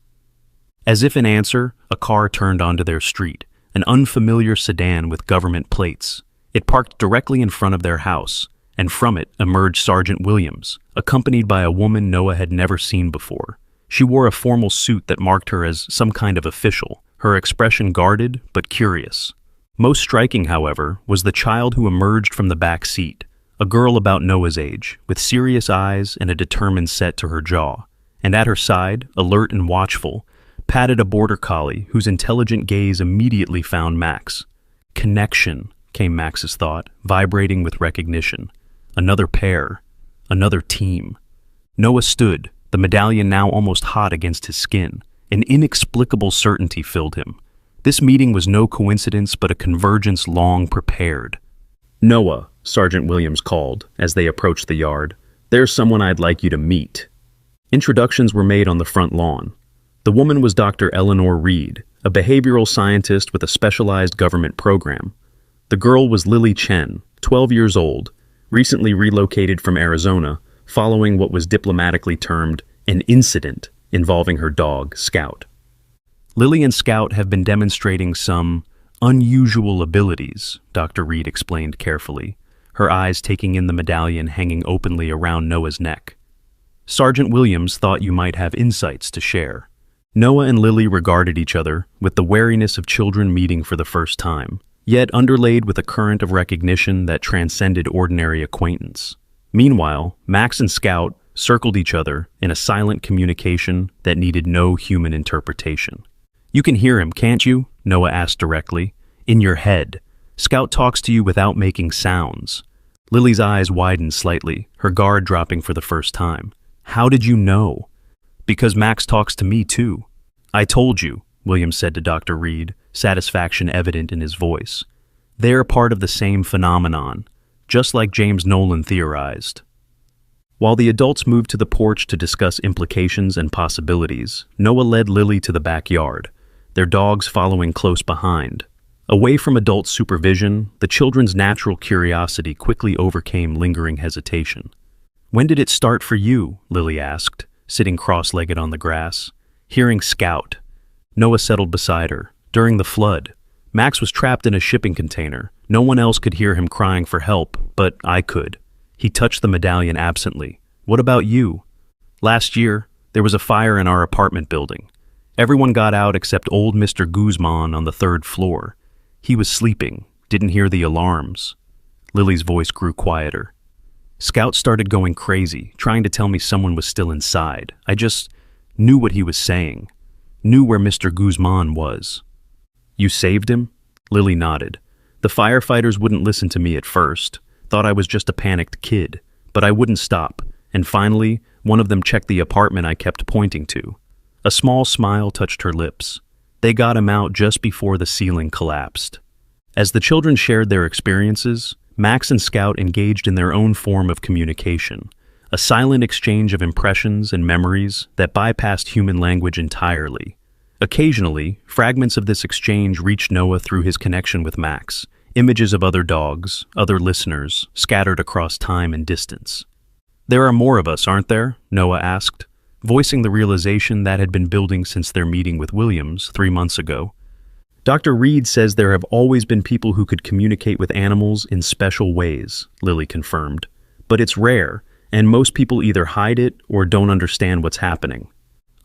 As if in answer, a car turned onto their street, an unfamiliar sedan with government plates. It parked directly in front of their house, and from it emerged Sergeant Williams, accompanied by a woman Noah had never seen before. She wore a formal suit that marked her as some kind of official, her expression guarded but curious. Most striking, however, was the child who emerged from the back seat, a girl about Noah's age, with serious eyes and a determined set to her jaw. And at her side, alert and watchful, patted a border collie whose intelligent gaze immediately found Max. Connection, came Max's thought, vibrating with recognition. Another pair, another team. Noah stood, the medallion now almost hot against his skin. An inexplicable certainty filled him. This meeting was no coincidence but a convergence long prepared. "Noah," Sergeant Williams called as they approached the yard, "there's someone I'd like you to meet." Introductions were made on the front lawn. The woman was Dr. Eleanor Reed, a behavioral scientist with a specialized government program. The girl was Lily Chen, 12 years old, recently relocated from Arizona, following what was diplomatically termed an incident involving her dog, Scout. Lily and Scout have been demonstrating some unusual abilities, Dr. Reed explained carefully, her eyes taking in the medallion hanging openly around Noah's neck. Sergeant Williams thought you might have insights to share. Noah and Lily regarded each other with the wariness of children meeting for the first time, yet underlaid with a current of recognition that transcended ordinary acquaintance. Meanwhile, Max and Scout circled each other in a silent communication that needed no human interpretation. "You can hear him, can't you?" Noah asked directly. "In your head. Scout talks to you without making sounds." Lily's eyes widened slightly, her guard dropping for the first time. "How did you know?" "Because Max talks to me too." "I told you," Williams said to Dr. Reed, satisfaction evident in his voice. "They're part of the same phenomenon, just like James Nolan theorized." While the adults moved to the porch to discuss implications and possibilities, Noah led Lily to the backyard, their dogs following close behind. Away from adult supervision, the children's natural curiosity quickly overcame lingering hesitation. "When did it start for you?" Lily asked, sitting cross-legged on the grass. Hearing Scout. Noah settled beside her. "During the flood. Max was trapped in a shipping container. No one else could hear him crying for help, but I could." He touched the medallion absently. "What about you?" "Last year, there was a fire in our apartment building. Everyone got out except old Mr. Guzman on the 3rd floor. He was sleeping, didn't hear the alarms." Lily's voice grew quieter. "Scout started going crazy, trying to tell me someone was still inside. I just knew what he was saying, knew where Mr. Guzman was." "You saved him?" Lily nodded. "The firefighters wouldn't listen to me at first, thought I was just a panicked kid, but I wouldn't stop, and finally, one of them checked the apartment I kept pointing to." A small smile touched her lips. They got him out just before the ceiling collapsed. As the children shared their experiences, Max and Scout engaged in their own form of communication, a silent exchange of impressions and memories that bypassed human language entirely. Occasionally, fragments of this exchange reached Noah through his connection with Max, images of other dogs, other listeners, scattered across time and distance. "There are more of us, aren't there?" Noah asked. voicing the realization that had been building since their meeting with Williams 3 months ago. Dr. Reed says there have always been people who could communicate with animals in special ways, Lily confirmed. But it's rare, and most people either hide it or don't understand what's happening.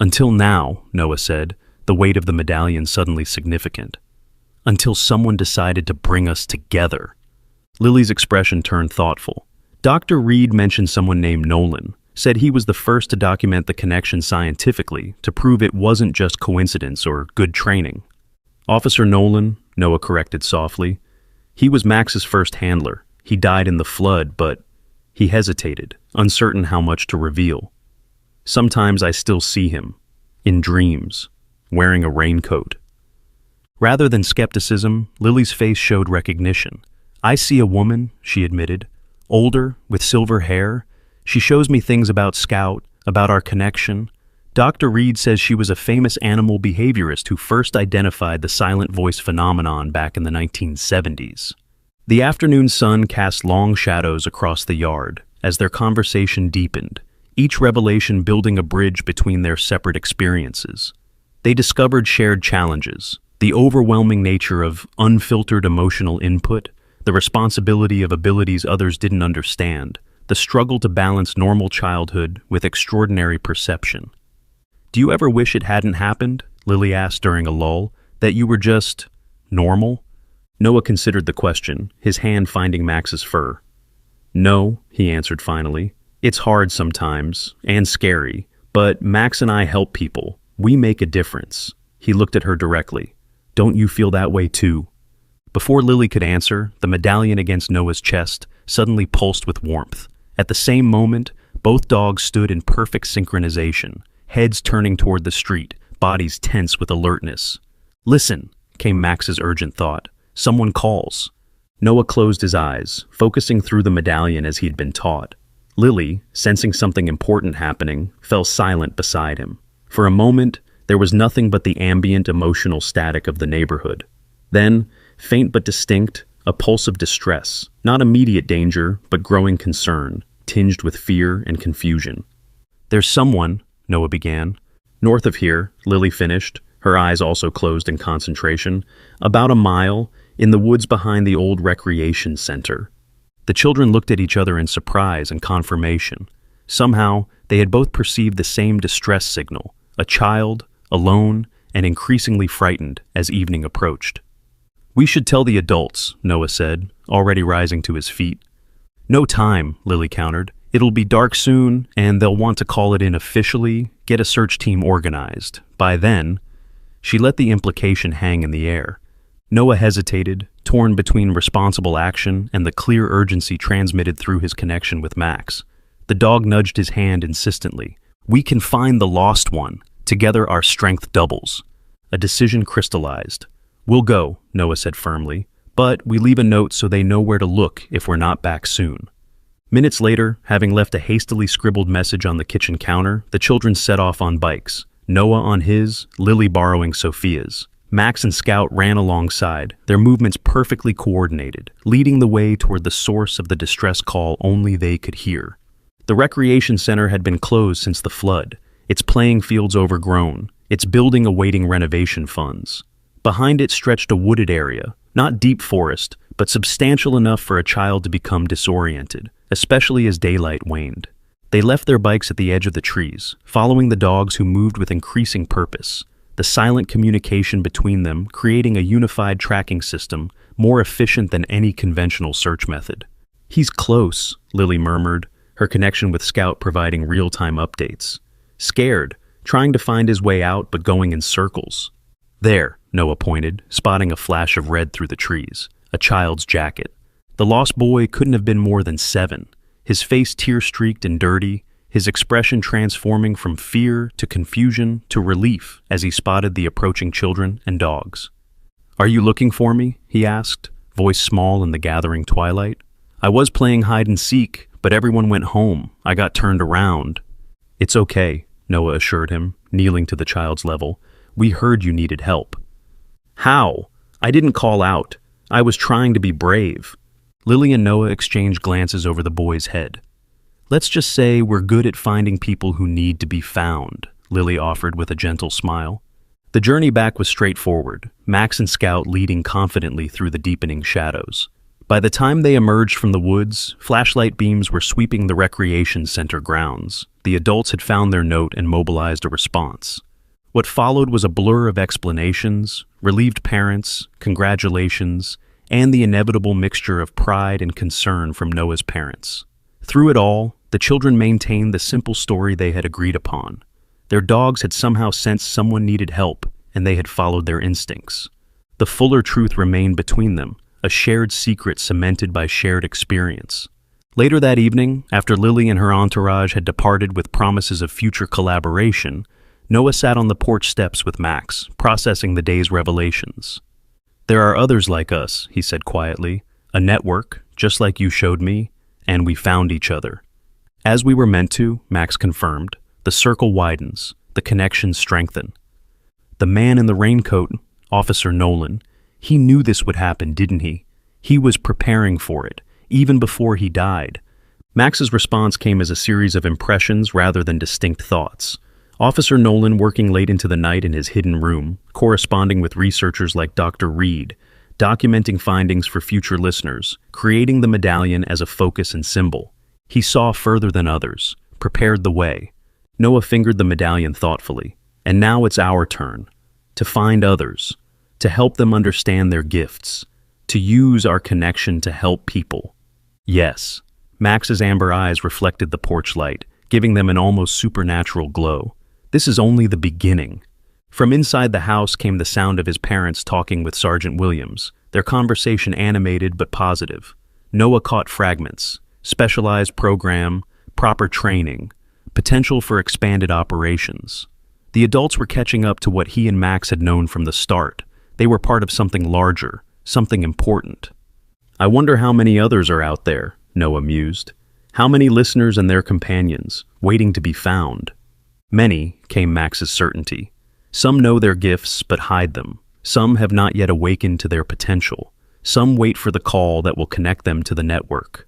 Until now, Noah said, the weight of the medallion suddenly significant. Until someone decided to bring us together. Lily's expression turned thoughtful. Dr. Reed mentioned someone named Nolan, said he was the first to document the connection scientifically to prove it wasn't just coincidence or good training. Officer Nolan, Noah corrected softly. He was Max's first handler. He died in the flood, but he hesitated, uncertain how much to reveal. Sometimes I still see him, in dreams, wearing a raincoat. Rather than skepticism, Lily's face showed recognition. I see a woman, she admitted, older, with silver hair. She shows me things about Scout, about our connection. Dr. Reed says she was a famous animal behaviorist who first identified the silent voice phenomenon back in the 1970s. The afternoon sun cast long shadows across the yard as their conversation deepened, each revelation building a bridge between their separate experiences. They discovered shared challenges, the overwhelming nature of unfiltered emotional input, the responsibility of abilities others didn't understand, the struggle to balance normal childhood with extraordinary perception. Do you ever wish it hadn't happened? Lily asked during a lull, that you were just normal? Noah considered the question, his hand finding Max's fur. No, he answered finally. It's hard sometimes, and scary, but Max and I help people. We make a difference. He looked at her directly. Don't you feel that way too? Before Lily could answer, the medallion against Noah's chest suddenly pulsed with warmth. At the same moment, both dogs stood in perfect synchronization, heads turning toward the street, bodies tense with alertness. Listen, came Max's urgent thought. Someone calls. Noah closed his eyes, focusing through the medallion as he'd been taught. Lily, sensing something important happening, fell silent beside him. For a moment, there was nothing but the ambient emotional static of the neighborhood. Then, faint but distinct, a pulse of distress, not immediate danger, but growing concern, tinged with fear and confusion. There's someone, Noah began. North of here, Lily finished, her eyes also closed in concentration, about a mile, in the woods behind the old recreation center. The children looked at each other in surprise and confirmation. Somehow, they had both perceived the same distress signal, a child, alone, and increasingly frightened as evening approached. We should tell the adults, Noah said, already rising to his feet. No time, Lily countered. It'll be dark soon, and they'll want to call it in officially, get a search team organized. By then, she let the implication hang in the air. Noah hesitated, torn between responsible action and the clear urgency transmitted through his connection with Max. The dog nudged his hand insistently. We can find the lost one. Together our strength doubles. A decision crystallized. We'll go, Noah said firmly, but we leave a note so they know where to look if we're not back soon. Minutes later, having left a hastily scribbled message on the kitchen counter, the children set off on bikes, Noah on his, Lily borrowing Sophia's. Max and Scout ran alongside, their movements perfectly coordinated, leading the way toward the source of the distress call only they could hear. The recreation center had been closed since the flood, its playing fields overgrown, its building awaiting renovation funds. Behind it stretched a wooded area, not deep forest, but substantial enough for a child to become disoriented, especially as daylight waned. They left their bikes at the edge of the trees, following the dogs who moved with increasing purpose, the silent communication between them creating a unified tracking system more efficient than any conventional search method. He's close, Lily murmured, her connection with Scout providing real-time updates. Scared, trying to find his way out but going in circles. There, Noah pointed, spotting a flash of red through the trees, a child's jacket. The lost boy couldn't have been more than 7, his face tear-streaked and dirty, his expression transforming from fear to confusion to relief as he spotted the approaching children and dogs. Are you looking for me? He asked, voice small in the gathering twilight. I was playing hide and seek, but everyone went home. I got turned around. It's okay, Noah assured him, kneeling to the child's level. We heard you needed help. How? I didn't call out. I was trying to be brave. Lily and Noah exchanged glances over the boy's head. Let's just say we're good at finding people who need to be found, Lily offered with a gentle smile. The journey back was straightforward, Max and Scout leading confidently through the deepening shadows. By the time they emerged from the woods, flashlight beams were sweeping the recreation center grounds. The adults had found their note and mobilized a response. What followed was a blur of explanations, relieved parents, congratulations, and the inevitable mixture of pride and concern from Noah's parents. Through it all, the children maintained the simple story they had agreed upon. Their dogs had somehow sensed someone needed help, and they had followed their instincts. The fuller truth remained between them, a shared secret cemented by shared experience. Later that evening, after Lily and her entourage had departed with promises of future collaboration, Noah sat on the porch steps with Max, processing the day's revelations. "There are others like us," he said quietly, "a network, just like you showed me, and we found each other." "As we were meant to," Max confirmed. "The circle widens, the connections strengthen." The man in the raincoat, Officer Nolan, he knew this would happen, didn't he? He was preparing for it, even before he died. Max's response came as a series of impressions rather than distinct thoughts. Officer Nolan working late into the night in his hidden room, corresponding with researchers like Dr. Reed, documenting findings for future listeners, creating the medallion as a focus and symbol. He saw further than others, prepared the way. Noah fingered the medallion thoughtfully. And now it's our turn. To find others. To help them understand their gifts. To use our connection to help people. Yes. Max's amber eyes reflected the porch light, giving them an almost supernatural glow. This is only the beginning. From inside the house came the sound of his parents talking with Sergeant Williams, their conversation animated but positive. Noah caught fragments. Specialized program, proper training, potential for expanded operations. The adults were catching up to what he and Max had known from the start. They were part of something larger, something important. "I wonder how many others are out there," Noah mused. "How many listeners and their companions, waiting to be found?" "Many," came Max's certainty. "Some know their gifts but hide them. Some have not yet awakened to their potential. Some wait for the call that will connect them to the network."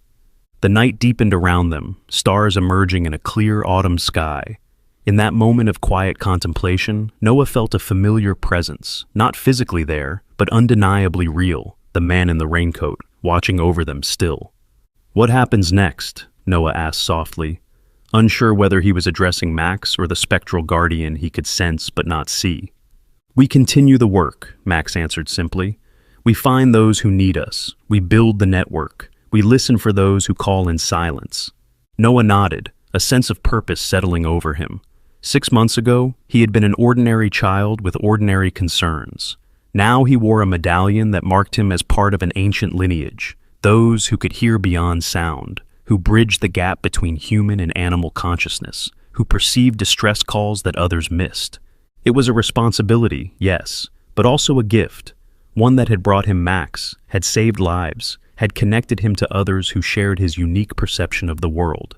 The night deepened around them, stars emerging in a clear autumn sky. In that moment of quiet contemplation, Noah felt a familiar presence, not physically there, but undeniably real, the man in the raincoat, watching over them still. "What happens next?" Noah asked softly, unsure whether he was addressing Max or the spectral guardian he could sense but not see. "We continue the work," Max answered simply. "We find those who need us. We build the network. We listen for those who call in silence." Noah nodded, a sense of purpose settling over him. 6 months ago, he had been an ordinary child with ordinary concerns. Now he wore a medallion that marked him as part of an ancient lineage, those who could hear beyond sound, who bridged the gap between human and animal consciousness, who perceived distress calls that others missed. It was a responsibility, yes, but also a gift, one that had brought him Max, had saved lives, had connected him to others who shared his unique perception of the world.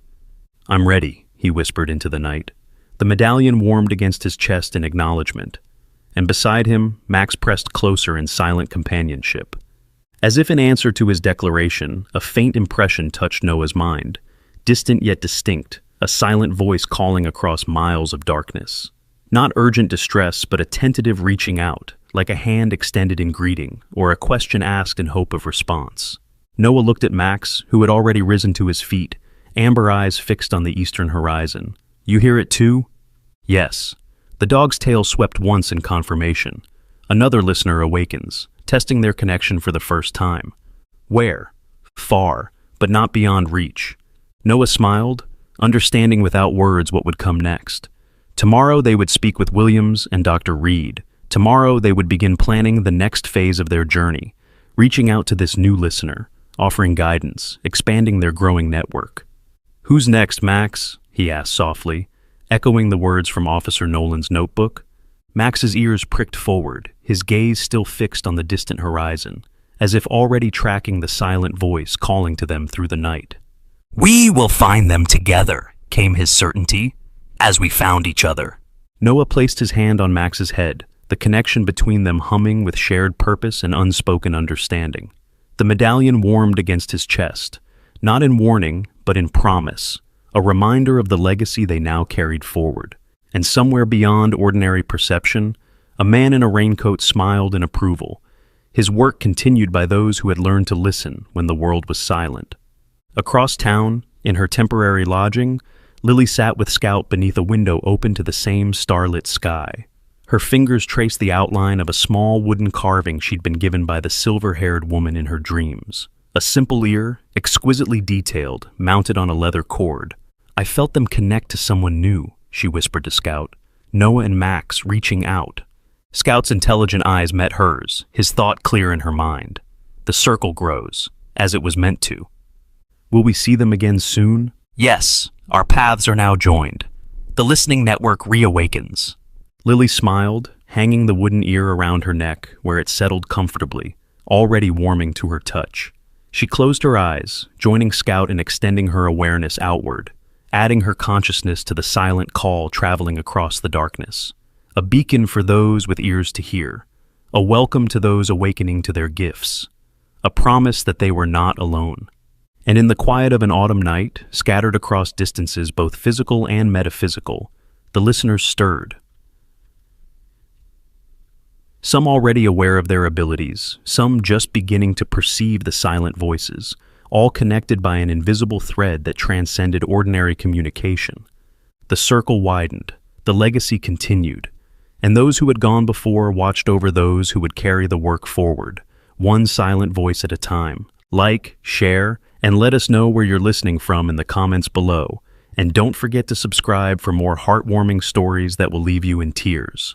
"I'm ready," he whispered into the night. The medallion warmed against his chest in acknowledgement, and beside him, Max pressed closer in silent companionship. As if in answer to his declaration, a faint impression touched Noah's mind, distant yet distinct, a silent voice calling across miles of darkness. Not urgent distress, but a tentative reaching out, like a hand extended in greeting, or a question asked in hope of response. Noah looked at Max, who had already risen to his feet, amber eyes fixed on the eastern horizon. "You hear it too?" "Yes." The dog's tail swept once in confirmation. Another listener awakens, testing their connection for the first time. "Where?" "Far, but not beyond reach." Noah smiled, understanding without words what would come next. Tomorrow they would speak with Williams and Dr. Reed. Tomorrow they would begin planning the next phase of their journey, reaching out to this new listener, offering guidance, expanding their growing network. "Who's next, Max?" he asked softly, echoing the words from Officer Nolan's notebook. Max's ears pricked forward, his gaze still fixed on the distant horizon, as if already tracking the silent voice calling to them through the night. "We will find them together," came his certainty, "as we found each other." Noah placed his hand on Max's head, the connection between them humming with shared purpose and unspoken understanding. The medallion warmed against his chest, not in warning, but in promise, a reminder of the legacy they now carried forward. And somewhere beyond ordinary perception, a man in a raincoat smiled in approval, his work continued by those who had learned to listen when the world was silent. Across town, in her temporary lodging, Lily sat with Scout beneath a window open to the same starlit sky. Her fingers traced the outline of a small wooden carving she'd been given by the silver-haired woman in her dreams. A simple ear, exquisitely detailed, mounted on a leather cord. "I felt them connect to someone new," she whispered to Scout. "Noah and Max reaching out." Scout's intelligent eyes met hers, his thought clear in her mind. The circle grows, as it was meant to. Will we see them again soon? Yes, our paths are now joined. The listening network reawakens. Lily smiled, hanging the wooden ear around her neck, where it settled comfortably, already warming to her touch. She closed her eyes, joining Scout in extending her awareness outward, adding her consciousness to the silent call traveling across the darkness. A beacon for those with ears to hear, a welcome to those awakening to their gifts, a promise that they were not alone. And in the quiet of an autumn night, scattered across distances both physical and metaphysical, the listeners stirred. Some already aware of their abilities, some just beginning to perceive the silent voices, all connected by an invisible thread that transcended ordinary communication. The circle widened, the legacy continued, and those who had gone before watched over those who would carry the work forward, one silent voice at a time. Like, share, and let us know where you're listening from in the comments below. And don't forget to subscribe for more heartwarming stories that will leave you in tears.